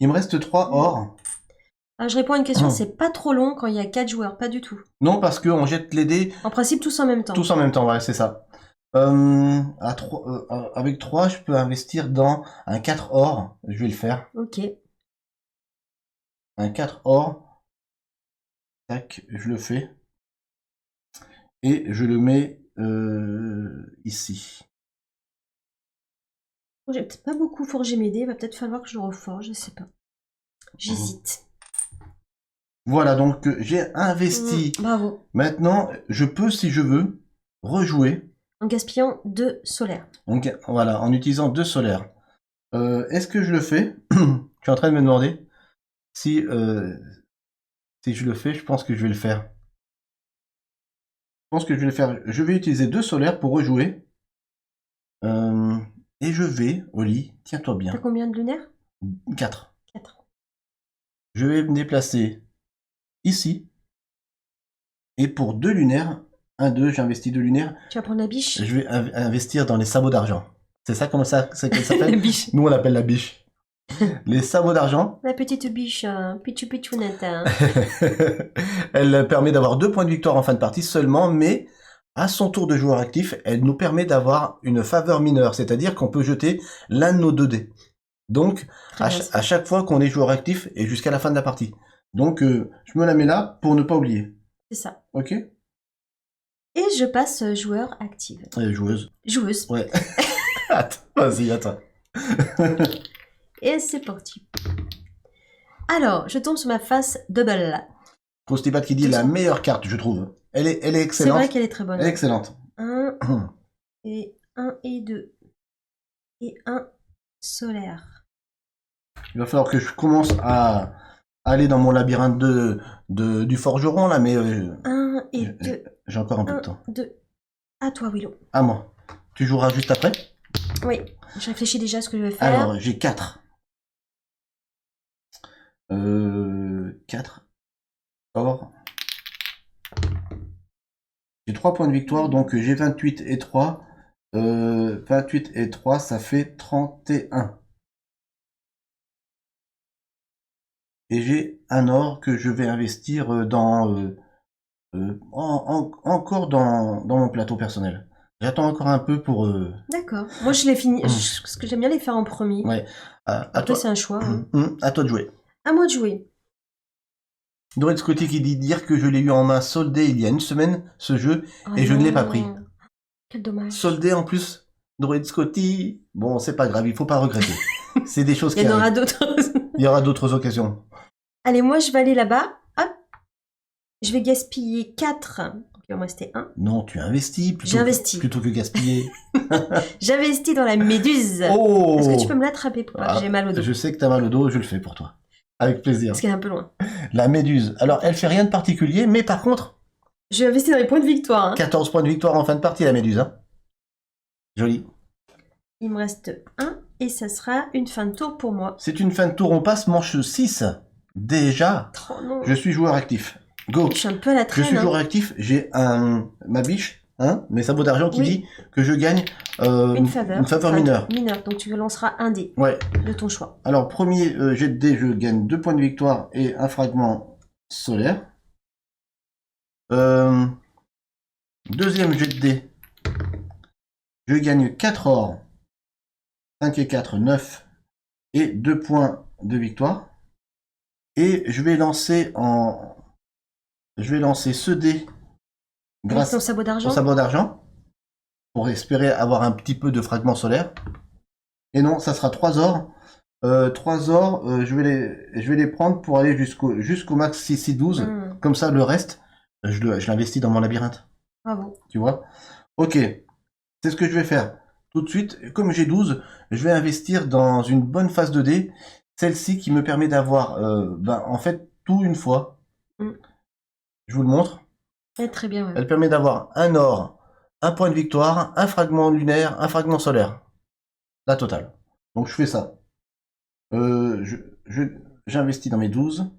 Il me reste 3 or. Alors, je réponds à une question, c'est pas trop long quand il y a 4 joueurs, pas du tout. Non, parce qu'on jette les dés... En principe, tous en même temps. Tous en même temps, ouais, c'est ça. Avec 3, je peux investir dans un 4 or. Je vais le faire. Ok. Un 4 or. Tac, je le fais. Et je le mets ici. J'ai peut-être pas beaucoup forgé mes dés, il va peut-être falloir que je reforge, je sais pas. J'hésite. Voilà, donc j'ai investi. Bravo. Maintenant, je peux, si je veux, rejouer. En gaspillant 2 solaires. Donc voilà, en utilisant 2 solaires. Est-ce que je le fais? Je suis en train de me demander si je le fais, je pense que je vais le faire. Je pense que je vais le faire. Je vais utiliser 2 solaires pour rejouer. Et je vais, Oli, tiens-toi bien. T'as combien de lunaires? 4. 4. Je vais me déplacer ici. Et pour 2 lunaires, 1, 2, j'investis 2 lunaires. Tu vas prendre la biche? Je vais investir dans les sabots d'argent. C'est ça comment ça s'appelle? La biche. Nous on l'appelle la biche. Les sabots d'argent. La petite biche, pichou pichounette. Hein. Elle permet d'avoir 2 points de victoire en fin de partie seulement, mais à son tour de joueur actif, elle nous permet d'avoir une faveur mineure, c'est-à-dire qu'on peut jeter l'un de nos 2 dés. Donc, à chaque fois qu'on est joueur actif et jusqu'à la fin de la partie. Donc, je me la mets là pour ne pas oublier. C'est ça. Ok? Et je passe joueur active. Joueuse. Joueuse. Ouais. Attends, vas-y, attends. Et c'est parti. Alors, je tombe sur ma face double. Frostibat qui dit la meilleure carte, je trouve. Elle est C'est excellente. vrai qu'elle est très bonne. Elle est excellente. 1 et 2. Et 1 solaire. Il va falloir que je commence à aller dans mon labyrinthe du forgeron, là, mais 1 et 2. j'ai encore un peu de temps. 2. À toi, Willow. À moi. Tu joueras juste après? Oui, je réfléchis déjà à ce que je vais faire. Alors, j'ai 4. 4. Or. J'ai 3 points de victoire, donc j'ai 28 et 3. 28 et 3, ça fait 31. Et j'ai un or que je vais investir encore dans mon plateau personnel. J'attends encore un peu pour... D'accord. Moi, je l'ai fini. Parce que j'aime bien les faire en premier. Ouais. À Après, toi. c'est un choix. Hein. À toi de jouer. À moi de jouer. Doré Scotty qui dit dire que je l'ai eu en main soldé il y a une semaine, ce jeu, et je ne l'ai pas pris. Quel dommage. Soldé en plus, Doré Scotty. Bon, c'est pas grave, il faut pas regretter. C'est des choses qui Il y en aura arrivent. d'autres. Il y aura d'autres occasions. Allez, moi, je vais aller là-bas. Hop. Je vais gaspiller 4. Donc, il va me rester 1. Non, tu investis J'ai investi. plutôt que gaspiller. J'investis dans la méduse. Oh! Est-ce que tu peux me l'attraper pour pas que j'ai mal au dos? Je sais que t'as mal au dos, je le fais pour toi. Avec plaisir. Parce qu'elle est un peu loin. La méduse. Alors, elle fait rien de particulier, mais par contre, Je vais investir dans les points de victoire. Hein. 14 points de victoire en fin de partie, la méduse. Hein. Joli. Il me reste 1 et ça sera une fin de tour pour moi. C'est une fin de tour, on passe manche 6. Déjà, Oh non. je suis joueur actif. Go. Je suis un peu à la Je traîne. suis hein. joueur actif, j'ai ma biche, hein, mes sabots d'argent qui Oui. dit que je gagne Une faveur. mineure. Mineure. Donc tu lanceras un dé Ouais. de ton choix. Alors, premier jet de dé, je gagne 2 points de victoire et un fragment solaire. Deuxième jet de dé, je gagne 4 or. 5 et 4, 9 et 2 points de victoire. Et je vais lancer ce dé Avec grâce ton sabot d'argent. au sabot d'argent pour espérer avoir un petit peu de fragments solaires. Et non, ça sera 3 ors. 3 ors, je vais les prendre pour aller jusqu'au max 6 et 12. Mmh. Comme ça, le reste, je l'investis dans mon labyrinthe. Bravo. Tu vois? Ok, c'est ce que je vais faire. Tout de suite, comme j'ai 12, je vais investir dans une bonne phase de dés. Celle-ci qui me permet d'avoir, en fait, tout une fois. Mm. Je vous le montre. Ouais, très bien. Ouais. Elle permet d'avoir un or, un point de victoire, un fragment lunaire, un fragment solaire. La totale. Donc je fais ça. J'investis dans mes 12.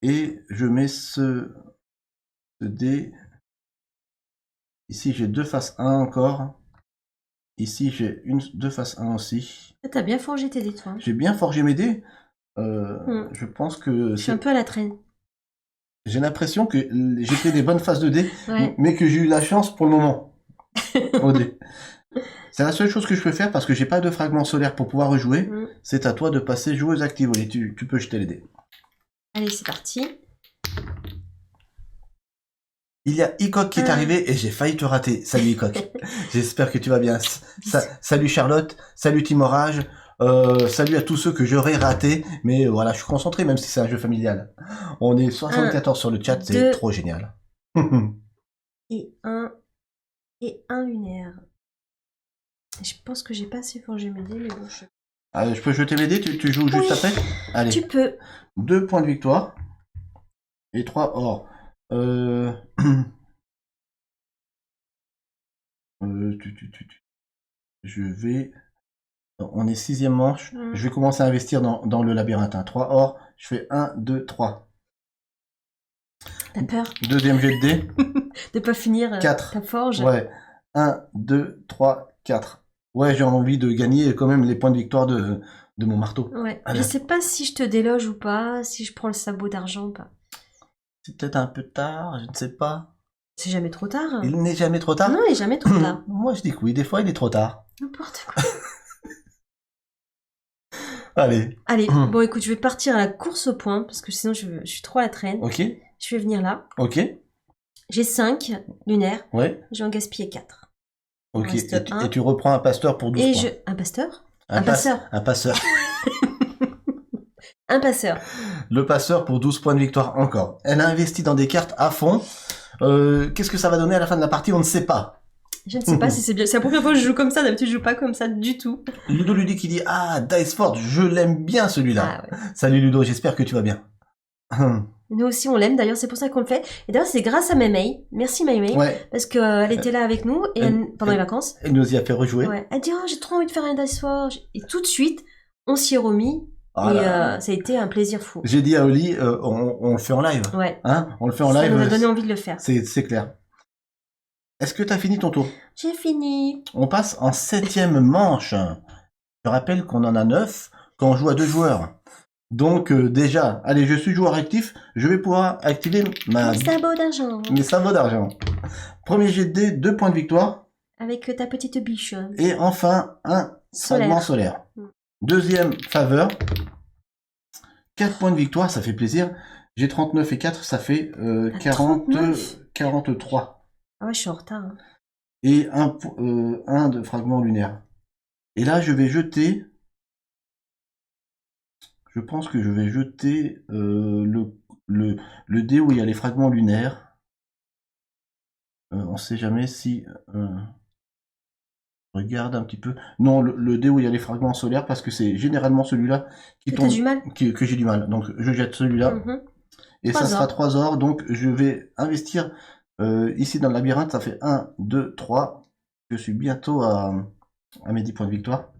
Et je mets ce dé. Ici, j'ai 2 faces 1 encore. Ici, j'ai 2 faces 1 aussi. T'as bien forgé tes dés, toi. J'ai bien forgé mes dés. Je pense que Je suis un peu à la traîne. j'ai l'impression que j'ai fait des bonnes phases de dés, Ouais. mais que j'ai eu la chance pour le moment. Au dé. C'est la seule chose que je peux faire parce que j'ai pas de fragment solaire pour pouvoir rejouer. Mm. C'est à toi de passer joueuse active. Allez, tu peux jeter les dés. Allez, c'est parti. Il y a Icoc qui est arrivé et j'ai failli te rater. Salut Icoc. J'espère que tu vas bien. Salut Charlotte. Salut Timorage. Salut à tous ceux que j'aurais ratés. Mais voilà, je suis concentré même si c'est un jeu familial. On est 74 sur le chat, c'est 2. trop génial. Et un lunaire. Je pense que j'ai pas assez forgé mes dés, mais bon, Allez, je peux jeter mes dés, tu joues juste après? Allez. Tu peux. 2 points de victoire. Et 3 or. Je vais... On est 6e manche. Je vais commencer à investir dans le labyrinthe. Hein. 3 or. Je fais 1, 2, 3. T'as peur Deuxième jet de dés. de pas finir 4. ta forge? Ouais. 1, 2, 3, 4. Ouais, j'ai envie de gagner quand même les points de victoire de mon marteau. Ouais. Allez. Je sais pas si je te déloge ou pas, si je prends le sabot d'argent ou pas. C'est peut-être un peu tard, je ne sais pas. C'est jamais trop tard. Il n'est jamais trop tard? Non, il est jamais trop tard. Moi, je dis que oui, des fois, il est trop tard. N'importe quoi. Allez. Allez, bon écoute, je vais partir à la course au point, parce que sinon je suis trop à la traîne. Ok. Je vais venir là. Ok. J'ai 5 lunaires. Ouais. Je vais en gaspiller 4. Ok. reste Et, un. et tu reprends un pasteur pour 12 Et points. Un pasteur Un passeur. Un passeur. Un passeur. Le passeur pour 12 points de victoire encore. Elle a investi dans des cartes à fond. Qu'est-ce que ça va donner à la fin de la partie? On ne sait pas. Je ne sais pas si c'est bien. C'est la première fois que je joue comme ça. D'habitude, je joue pas comme ça du tout. Ludo Ludique qui dit « Ah, Dice Forge, je l'aime bien celui-là. Ah, ouais. Salut Ludo, j'espère que tu vas bien. Nous aussi, on l'aime. D'ailleurs, c'est pour ça qu'on le fait. Et d'ailleurs, c'est grâce à Maymay. Merci Maymay. Ouais, Parce qu'elle était là avec nous et pendant les vacances. elle nous y a fait rejouer. Ouais. Elle dit, oh, j'ai trop envie de faire un Dice Forge. Et tout de suite, on s'y est remis. Ah et là. ça a été un plaisir fou. J'ai dit à Oli, on le fait en live. Ouais. Hein, on le fait en Ça live. nous a donné envie de le faire. C'est clair. Est-ce que tu as fini ton tour? J'ai fini. On passe en 7e manche. Je rappelle qu'on en a 9 quand on joue à 2 joueurs. Donc déjà, allez, je suis joueur actif, je vais pouvoir activer Un sabot d'argent. mes sabots d'argent. Premier jet de dés, 2 points de victoire. Avec ta petite biche. Et enfin, un Solaire. fragment solaire. Deuxième faveur. 4 points de victoire, ça fait plaisir. J'ai 39 et 4, ça fait 43. Ah ouais, je suis en retard. Hein. Et un de fragment lunaire. Et là, je vais jeter... Je pense que je vais jeter le dé où il y a les fragments lunaires. On sait jamais si... regarde un petit peu. Non, le dé où il y a les fragments solaires, parce que c'est généralement celui-là qui Que tombe... t'as du mal que j'ai du mal. Donc je jette celui-là. Mhm. Et 3 ça sera or. 3 or. Donc je vais investir ici dans le labyrinthe. Ça fait 1, 2, 3. Je suis bientôt à mes 10 points de victoire.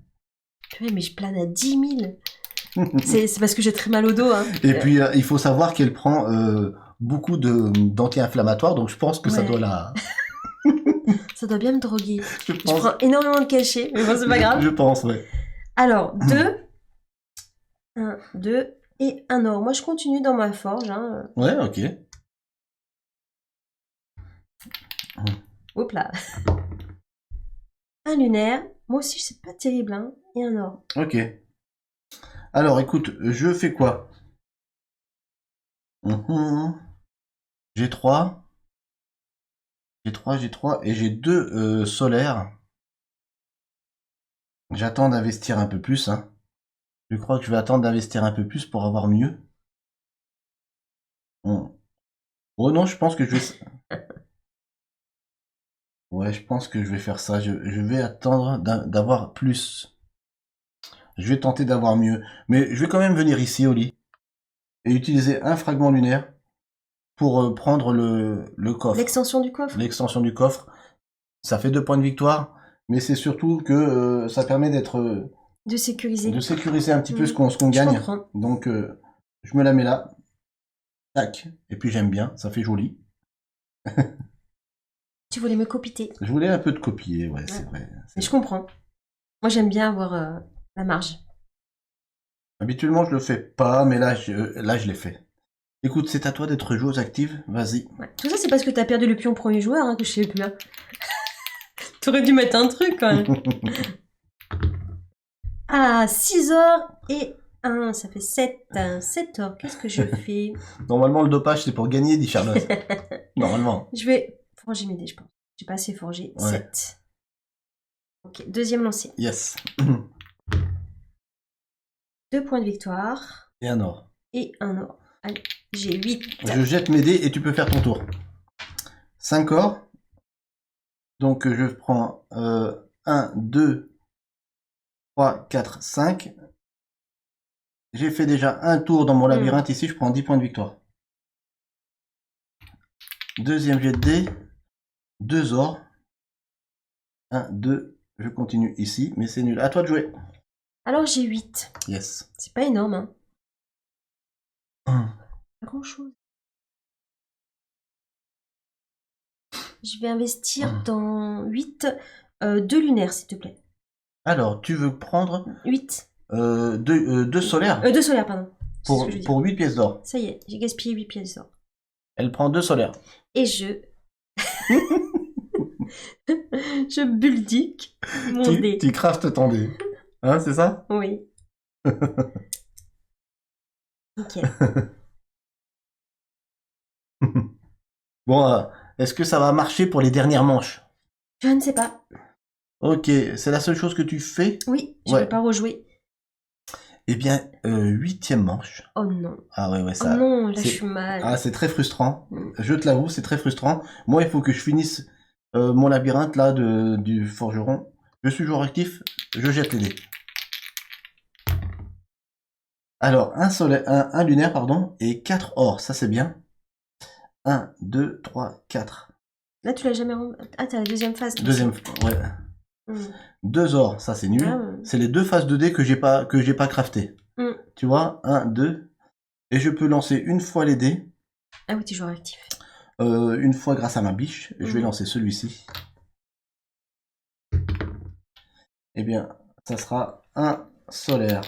Purée, mais je plane à 10 000. C'est parce que j'ai très mal au dos. Hein. Et puis il faut savoir qu'elle prend beaucoup d'anti-inflammatoires. Donc je pense que ça Ouais. doit la... Ça doit bien me droguer. Je Je pense, prends énormément de cachets, mais bon, c'est pas grave. je pense, ouais. Alors, 2. 1, 2 et un or. Moi, je continue dans ma forge. Hein. Ouais, ok. Hop là. Un lunaire. Moi aussi, c'est pas terrible. Hein. Et un or. Ok. Alors, écoute, je fais quoi? J'ai 3. J'ai 3 et j'ai 2 solaires. J'attends d'investir un peu plus. Hein. Je crois que je vais attendre d'investir un peu plus pour avoir mieux. Oh non, je pense que je vais... Ouais, je pense que je vais faire ça. Je vais attendre d'avoir plus. Je vais tenter d'avoir mieux. Mais je vais quand même venir ici au lit et utiliser un fragment lunaire pour prendre le coffre. L'extension du coffre. L'extension du coffre. Ça fait 2 points de victoire, mais c'est surtout que ça permet de sécuriser un petit peu ce qu'on Je gagne. comprends. Donc je me la mets là. Tac. Et puis j'aime bien, ça fait joli. Tu voulais me copiter. Je voulais un peu de copier, ouais, c'est vrai. Mais je comprends. Moi, j'aime bien avoir la marge. Habituellement, je le fais pas, mais là, je l'ai fait. Écoute, c'est à toi d'être joueuse active, vas-y. Ouais. Tout ça, c'est parce que t'as perdu le pion premier joueur, hein, que je sais plus. Hein. T'aurais dû mettre un truc, quand même. Ah, 6 or et 1, ça fait 7. 7 or, qu'est-ce que je fais? Normalement, le dopage, c'est pour gagner, dit Charlotte. Normalement. Je vais forger mes dés, je pense. J'ai pas assez forgé. Ouais. 7. Ok, deuxième lancé. Yes. 2 points de victoire Et un or. et un or. Allez, j'ai 8. Je jette mes dés et tu peux faire ton tour. 5 or. Donc, je prends 1, 2, 3, 4, 5. J'ai fait déjà un tour dans mon labyrinthe. Ici, je prends 10 points de victoire. Deuxième jet de dés. 2 or. 1, 2. Je continue ici, mais c'est nul. À toi de jouer. Alors, j'ai 8. Yes. C'est pas énorme, hein. Hum. Pas grand-chose. Je vais investir dans 8. 2 lunaires, s'il te plaît. Alors, tu veux prendre 8. 2 solaires 2 solaires, pardon. C'est ce que je dis. pour 8 pièces d'or. Ça y est, j'ai gaspillé 8 pièces d'or. Elle prend 2 solaires. Et je... je buldique mon dé. Tu craftes ton dé. Hein, c'est ça? Oui. Nickel. Bon, Est-ce que ça va marcher pour les dernières manches? Je ne sais pas. Ok, c'est la seule chose que tu fais? Oui, je Ouais. ne vais pas rejouer. Eh bien, 8e manche. Oh non. Ah ouais, Oh ça... non, là je c'est- suis mal. Ah, c'est très frustrant. Mm. Je te l'avoue, c'est très frustrant. Moi, il faut que je finisse mon labyrinthe là du forgeron. Je suis joueur actif, je jette les dés. Alors, un lunaire, pardon, et 4 or, ça c'est bien. 1, 2, 3, 4. Là tu l'as jamais... Ah, t'as la deuxième phase. toi Deuxième, aussi. ouais. Mm. 2 or, ça c'est nul. Ah, ouais. C'est les deux phases de dés que j'ai pas crafté. Mm. Tu vois, 1, 2. Et je peux lancer une fois les dés. Ah oui, tu es joueur actif. Une fois grâce à ma biche. Je vais Mhm. lancer celui-ci. Eh bien, ça sera un solaire.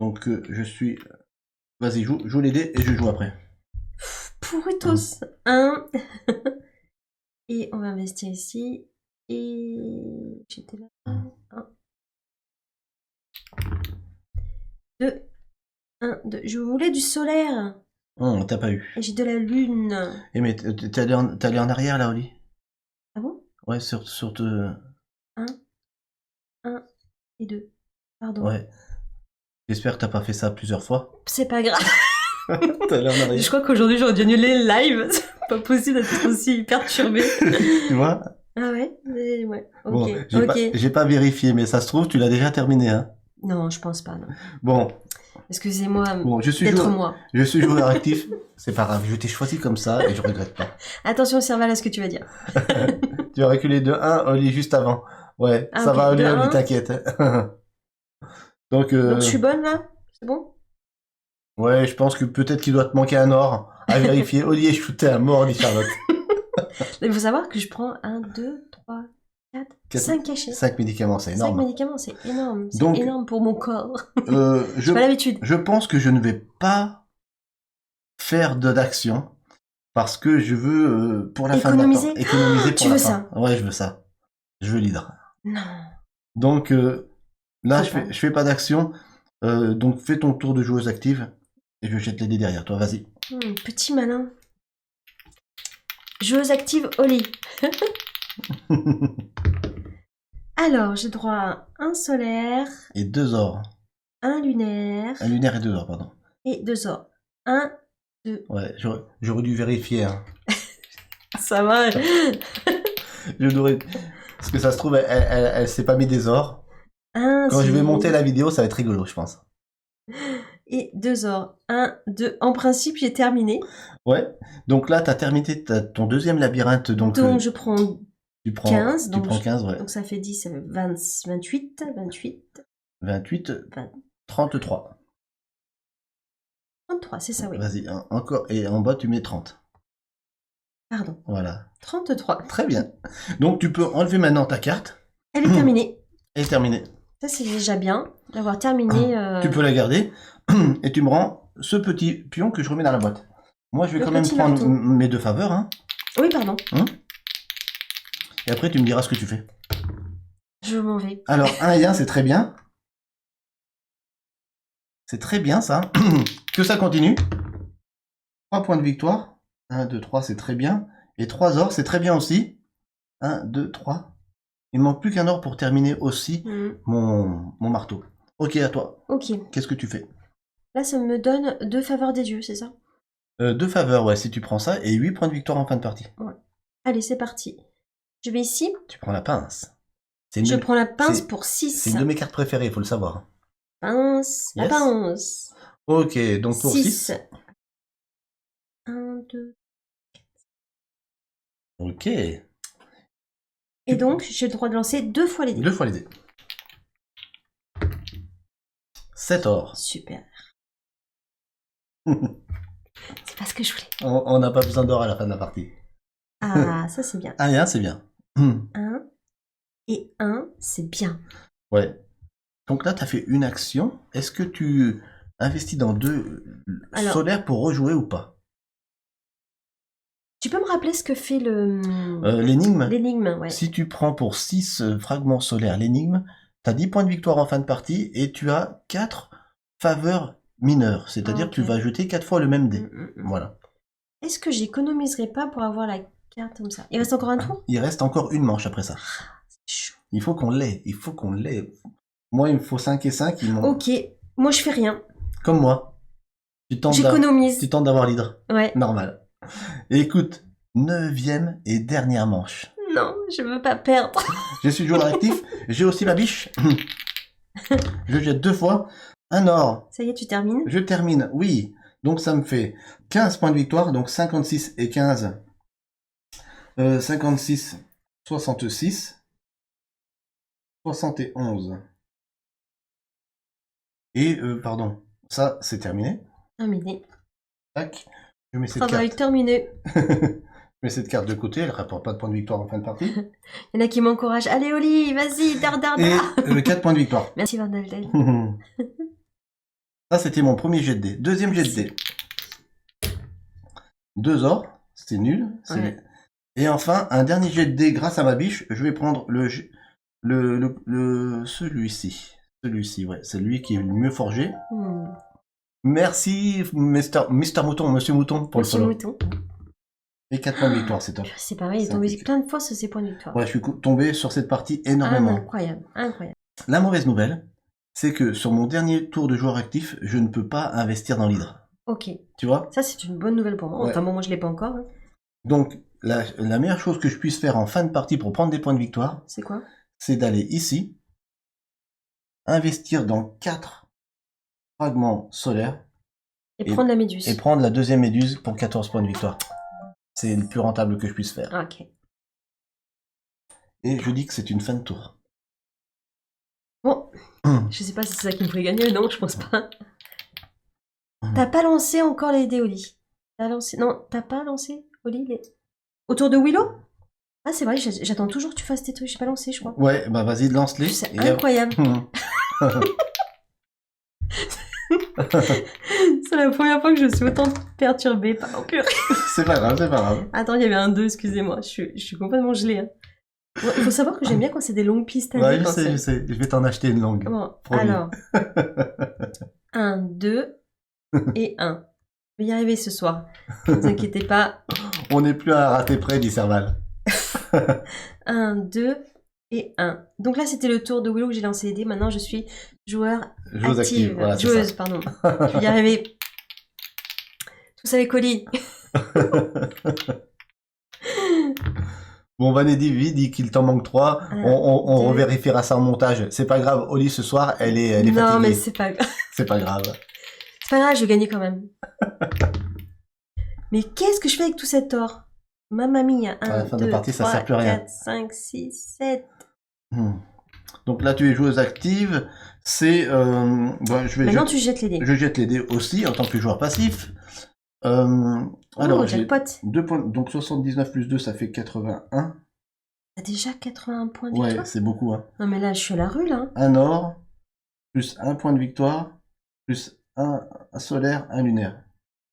Donc je suis... Vas-y, joue les dés et je joue après. Pourritos. 1. Et on va investir ici. Et... J'étais là. 1. 2. 1, 2. Je voulais du solaire. Oh, t'as pas eu. Et j'ai de la lune. Eh mais t'es allé en arrière là, Oli? Ah bon? Ouais, sur te... 1 et 2. Pardon. Ouais. J'espère que t'as pas fait ça plusieurs fois. C'est pas grave. T'es allé en arrière. Je crois qu'aujourd'hui j'aurais dû annuler le live. C'est pas possible d'être aussi perturbé. Tu vois? Ah ouais? Mais ouais. Ok. Bon, Ok. j'ai pas vérifié, mais ça se trouve, tu l'as déjà terminé, hein. Non, je pense pas, non. Bon, Excusez-moi je suis d'être joueur, moi. je suis joueur actif. C'est pas grave, je t'ai choisi comme ça et je regrette pas. Attention, Serval, à ce que tu vas dire. Tu as reculé de 1, Oli, juste avant. Ouais, Ah, ça ok, va, Oli, de Oli, 1. t'inquiète. Donc, Donc je suis bonne là? C'est bon? ouais, je pense que peut-être qu'il doit te manquer un or à vérifier. Oli est shooté à mort, dit Charlotte. Il faut savoir que je prends 1, 2, 3, 4, 5 cachets. 5 médicaments, c'est 5 énorme. médicaments, c'est énorme. C'est Donc- énorme pour mon corps. Je, J'ai pas l'habitude. je pense que je ne vais pas faire d'action parce que je veux, pour la Économiser. fin de la économiser pour Tu la veux fin. Ouais, je veux ça. Je veux l'hydre. Non. Donc, là, Faut pas. je fais pas d'action. Donc, fais ton tour de joueuse active et je jette les dés derrière toi. Vas-y. Petit malin. Joueuse active Oli. Alors, j'ai droit à un solaire, Et 2 ors. un lunaire Un lunaire et 2 ors, pardon. et 2 or. 1, Ouais, j'aurais dû vérifier. Hein. ça va. Je devrais... Parce que ça se trouve, elle s'est pas mis des ors. Un, Quand je vais monter la vidéo, ça va être rigolo, je pense. et 2 or. 1, 2. En principe, j'ai terminé. Ouais. Donc là, t'as terminé ton deuxième labyrinthe. Donc, Donc, je prends. tu prends 15, Tu donc prends 15, ouais. Donc, ça fait 10, 20, 28. 28, 20. 33. 33, c'est ça, oui. Vas-y, encore. Et en bas, tu mets 30. Pardon. Voilà. 33. Très bien. Donc, tu peux enlever maintenant ta carte. Elle est terminée. Elle est terminée. Ça, c'est déjà bien d'avoir terminé. Tu peux la garder. Et tu me rends ce petit pion que je remets dans la boîte. Moi, je vais Le quand même petit prendre marteau. mes 2 faveurs. Hein. Oui, pardon. Et après, tu me diras ce que tu fais. Je m'en vais. Alors, 1 et 1, c'est très bien. C'est très bien, ça. Que ça continue. 3 points de victoire. 1, 2, 3, c'est très bien. Et 3 ors, c'est très bien aussi. 1, 2, 3. Il me manque plus qu'un or pour terminer aussi mon marteau. Ok, à toi. Ok. Qu'est-ce que tu fais? Là, ça me donne 2 faveurs des dieux, c'est ça? 2 faveurs, ouais, si tu prends ça. Et 8 points de victoire en fin de partie. Allez, c'est parti. Je vais ici. Tu prends la pince. C'est une, Je de- prends la pince c'est- pour 6. c'est une de mes cartes préférées, il faut le savoir. Pince. La Yes. pince. Ok, donc pour 6. 1, 2. Ok. Et donc, j'ai le droit de lancer 2 fois les dés. 2 fois les dés. 7 or. Super. C'est pas ce que je voulais. On n'a pas besoin d'or à la fin de la partie. Ah, ça c'est bien. 1 et 1, c'est bien. 1 et 1, c'est bien. Ouais. Donc là, tu as fait une action. Est-ce que tu investis dans 2 Alors- solaires pour rejouer ou pas? Tu peux me rappeler ce que fait L'énigme, l'énigme, ouais. si tu prends pour 6 fragments solaires l'énigme, tu as 10 points de victoire en fin de partie et tu as 4 faveurs mineures. C'est-à-dire Ok. que tu vas jeter 4 fois le même dé. Mm. Voilà. Est-ce que j'économiserai pas pour avoir la cartes comme ça. Il reste encore un tour? Il reste encore une manche après ça. C'est chaud. Il faut qu'on l'ait. Il faut qu'on l'ait. Moi, il me faut 5 et 5. Ok, moi je fais rien. Comme moi. Tu tentes J'économise. d'avoir l'hydre. Ouais. Normal. Et écoute, 9e et dernière manche. Non, je veux pas perdre. Je suis joueur actif. J'ai aussi ma biche. Je jette 2 fois. Un or. Ça y est, tu termines? Je termine, oui. Donc ça me fait 15 points de victoire, donc 56 et 15. 56, 66, 71. Et, pardon, ça c'est terminé. Terminé. Tac. Je mets cette Travail carte. terminé. Je mets cette carte de côté, elle ne rapporte pas de points de victoire en fin de partie. Il y en a qui m'encouragent. Allez, Oli, vas-y, dar. Et 4 points de victoire. Merci, Van Alden. Ça, c'était mon premier jet de dés. Deuxième jet de dés. 2 or, c'est nul. Ouais. Et enfin, un dernier jet de dés grâce à ma biche. Je vais prendre celui-ci. Celui-ci, ouais. C'est lui qui est le mieux forgé. Merci, Mr. Mouton, Monsieur Mouton, pour Monsieur le follow. Mouton. Et 4 points de victoire, c'est top. C'est pareil, il est C'est tombé impeccable. plein de fois sur ses points de victoire. Ouais, je suis tombé sur cette partie énormément. Incroyable, incroyable. La mauvaise nouvelle, c'est que sur mon dernier tour de joueur actif, je ne peux pas investir dans l'hydre. Ok, Tu vois? ça c'est une bonne nouvelle pour moi. Ouais. Enfin bon, moi je l'ai pas encore. Hein. Donc, la meilleure chose que je puisse faire en fin de partie pour prendre des points de victoire, C'est quoi? c'est d'aller ici, investir dans 4 fragments solaires Et prendre la méduse. et prendre la deuxième méduse pour 14 points de victoire. C'est le plus rentable que je puisse faire. Ah, ok. Et je dis que c'est une fin de tour. Bon, je sais pas si c'est ça qui me ferait gagner, non, je pense pas. T'as pas lancé encore les dés, Oli. T'as lancé... Non, t'as pas lancé, Oli, les... Autour de Willow? Ah, c'est vrai, j'attends toujours que tu fasses tes trucs. J'ai pas lancé, je crois. Ouais, bah vas-y, lance-les. C'est et- incroyable. C'est la première fois que je suis autant perturbée par... Oh, purée. C'est pas grave, c'est pas grave. Attends, il y avait un 2, excusez-moi. Je suis complètement gelée. Hein. Ouais, il faut savoir que j'aime bien quand c'est des longues pistes à Ouais, lire, je quand c'est- sais. Je vais t'en acheter une longue. Bon, Promis. alors. 1, 2 et 1. Je vais y arriver ce soir. Ne vous inquiétez pas. On n'est plus à rater près, dit Serval. 1, 2 et 1. Donc là, c'était le tour de Willow que j'ai lancé les dés. Maintenant, je suis joueur Joueuse active, voilà, c'est Joueuse, ça. pardon. Je vais y arriver. Tous avec Oli. Bon, Vanedi dit qu'il t'en manque 3. On deux. revérifiera ça en montage. C'est pas grave, Oli, ce soir, elle est Non, fatiguée. mais c'est pas grave. C'est pas grave. C'est pas grave, je vais gagner quand même. Mais qu'est-ce que je fais avec tout cet or? Mamma mia. 1, À la fin de la 2, partie, ça 3, sert plus à rien. 4, 5, 6, 7. Donc là, tu es joueuse active. C'est... Maintenant, tu jettes les dés. Je jette les dés aussi, en tant que joueur passif. Oh, J'ai jackpot. 2 points... Donc 79 plus 2, ça fait 81. T'as déjà 81 points de Ouais, victoire? c'est beaucoup, hein. Non, mais là, je suis à la rue, là. Un or, plus 1 point de victoire, plus un solaire, un lunaire.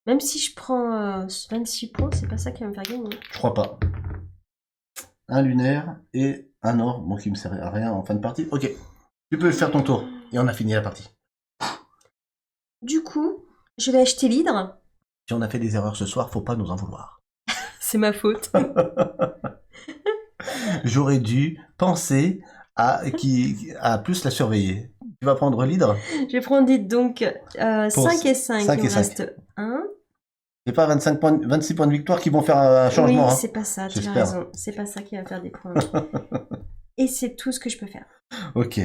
Même si je prends 26 points, c'est pas ça qui va me faire gagner. Je crois pas. Un lunaire et un or, bon, qui me sert à rien en fin de partie. Ok, tu peux faire ton tour. Et on a fini la partie. Du coup, je vais acheter l'hydre. Si on a fait des erreurs ce soir, faut pas nous en vouloir. C'est ma faute. J'aurais dû penser à plus la surveiller. Tu vas prendre l'hydre. Je vais prendre l'hydre, donc 5 et 5. 5 Il et me 5. reste 1. C'est pas 26 points de victoire qui vont faire un changement. Oui, hein. c'est pas ça, tu as J'espère. raison. C'est pas ça qui va faire des points. Et c'est tout ce que je peux faire. Ok.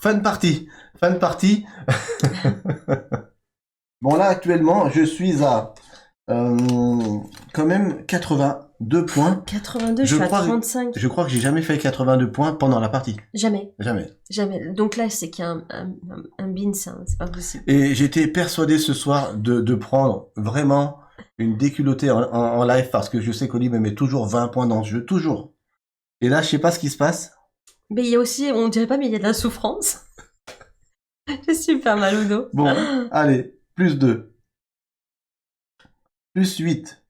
Fin de partie. Fin de partie. Bon, là, actuellement, je suis à quand même 82 points. 82, Je je suis à crois que- 35. Je crois que j'ai jamais fait 82 points pendant la partie. Jamais, Jamais. jamais. Donc là, c'est qu'il y a un beans, hein, c'est pas possible. Et j'étais persuadé ce soir de prendre vraiment une déculottée en live parce que je sais qu'Oli me met toujours 20 points dans ce jeu. Toujours. Et là, je sais pas ce qui se passe. Mais il y a aussi, on dirait pas, mais il y a de la souffrance. J'ai super mal au dos. Bon, allez. Plus 2. Plus 8.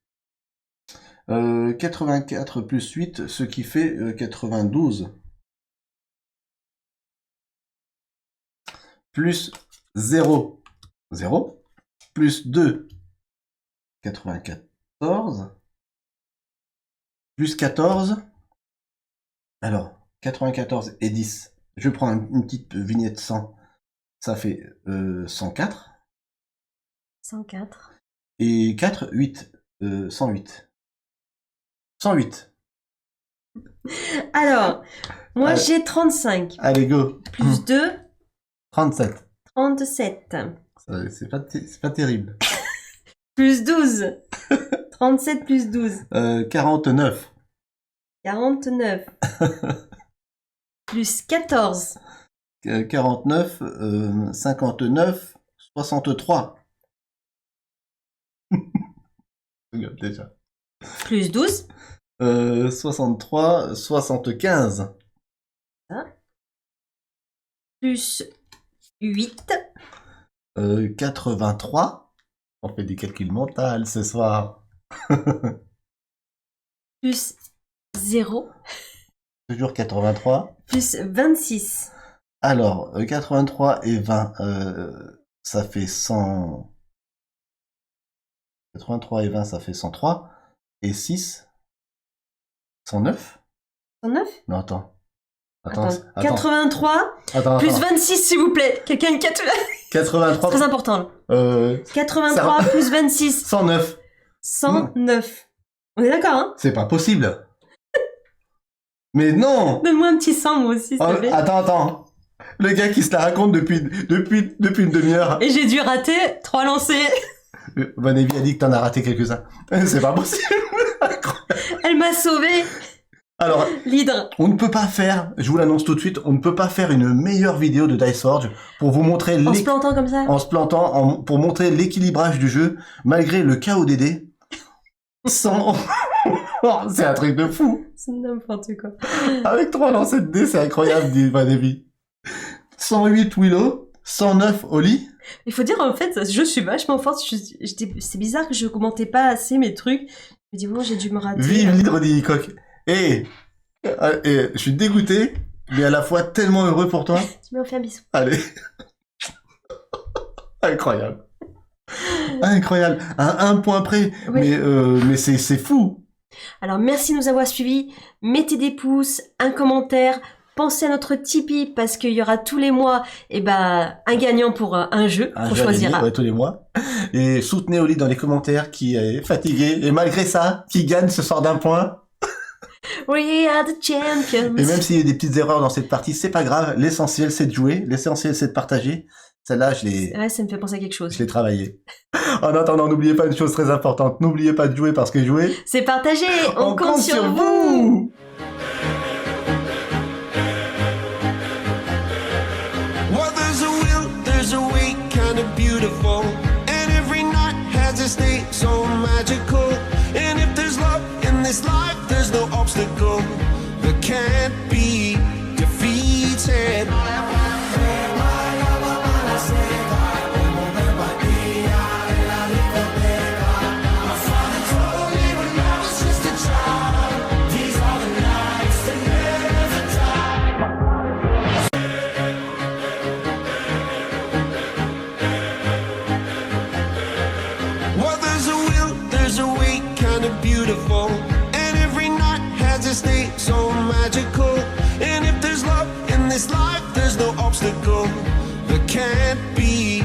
84 plus 8, ce qui fait 92. Plus 0. 0. Plus 2. 94. plus 14. Alors, 94 et 10. Je prends une petite vignette 100. Ça fait 104. 104. Et 4, 8. 108. 108. Alors, moi Allez. j'ai 35. Allez, go. Plus 2, 37. 37. C'est pas terrible. Plus 12. 37 plus 12. 49. 49. Plus 14. 49. 59. 63. Regarde déjà. Plus 12. 63. 75. Plus 8. 83. On fait des calculs mentaux ce soir. Plus 0. Toujours 83. Plus 26. Alors, 83 et 20, ça fait 100... 83 et 20, ça fait 103. Et 6, 109. 109. Non, attends. Attends. 83. Attends, Plus 26, s'il vous plaît. Quelqu'un une 4. 83. Très important. 83 ça... plus 26. 109. 109. On est d'accord, hein? C'est pas possible. Mais non. Donne-moi un petit 100, moi aussi, s'il te plaît. Attends. Le gars qui se la raconte depuis une demi-heure. Et j'ai dû rater 3 lancers. Vanévie a dit que t'en as raté quelques-uns. C'est pas possible. Elle m'a sauvé. Alors, l'hydre. On ne peut pas faire, je vous l'annonce tout de suite, on ne peut pas faire une meilleure vidéo de Dice Forge pour vous montrer En se plantant comme ça. En se plantant, pour montrer l'équilibrage du jeu, malgré le chaos des dés. Sans... c'est un truc de fou. C'est n'importe quoi. Avec 3 lancers de dés, c'est incroyable, dit Vanévie. 108 Willow, 109 Oli. Il faut dire, en fait, je suis vachement forte. C'est bizarre que je commentais pas assez mes trucs. Je me dis, bon, j'ai dû me rater. Vive l'hydre d'Illicock. Et je suis dégoûté, mais à la fois tellement heureux pour toi. Tu m'as fait un bisou. Allez. Incroyable. Incroyable. À un point près. Oui. Mais c'est fou. Alors, merci de nous avoir suivis. Mettez des pouces, un commentaire. Pensez à notre Tipeee parce qu'il y aura tous les mois un gagnant pour un jeu qu'on choisira. Ouais, tous les mois. Et soutenez Oli dans les commentaires qui est fatigué et malgré ça, qui gagne ce soir d'un point. We are the champions. Et même s'il y a des petites erreurs dans cette partie, c'est pas grave. L'essentiel, c'est de jouer. L'essentiel, c'est de partager. Celle-là, ouais, ça me fait penser à quelque chose. Je l'ai travaillé. En attendant, n'oubliez pas une chose très importante. N'oubliez pas de jouer parce que jouer... c'est partager. On compte sur vous. Well, there's a will, there's a way, kind of beautiful. And every night has its day so magical. And if there's love in this life, there's no obstacle that can't be defeated. Well, there's a will, there's a way, kind of beautiful. And every night has its day so magical. And if there's love in this life, there's no obstacle that can't be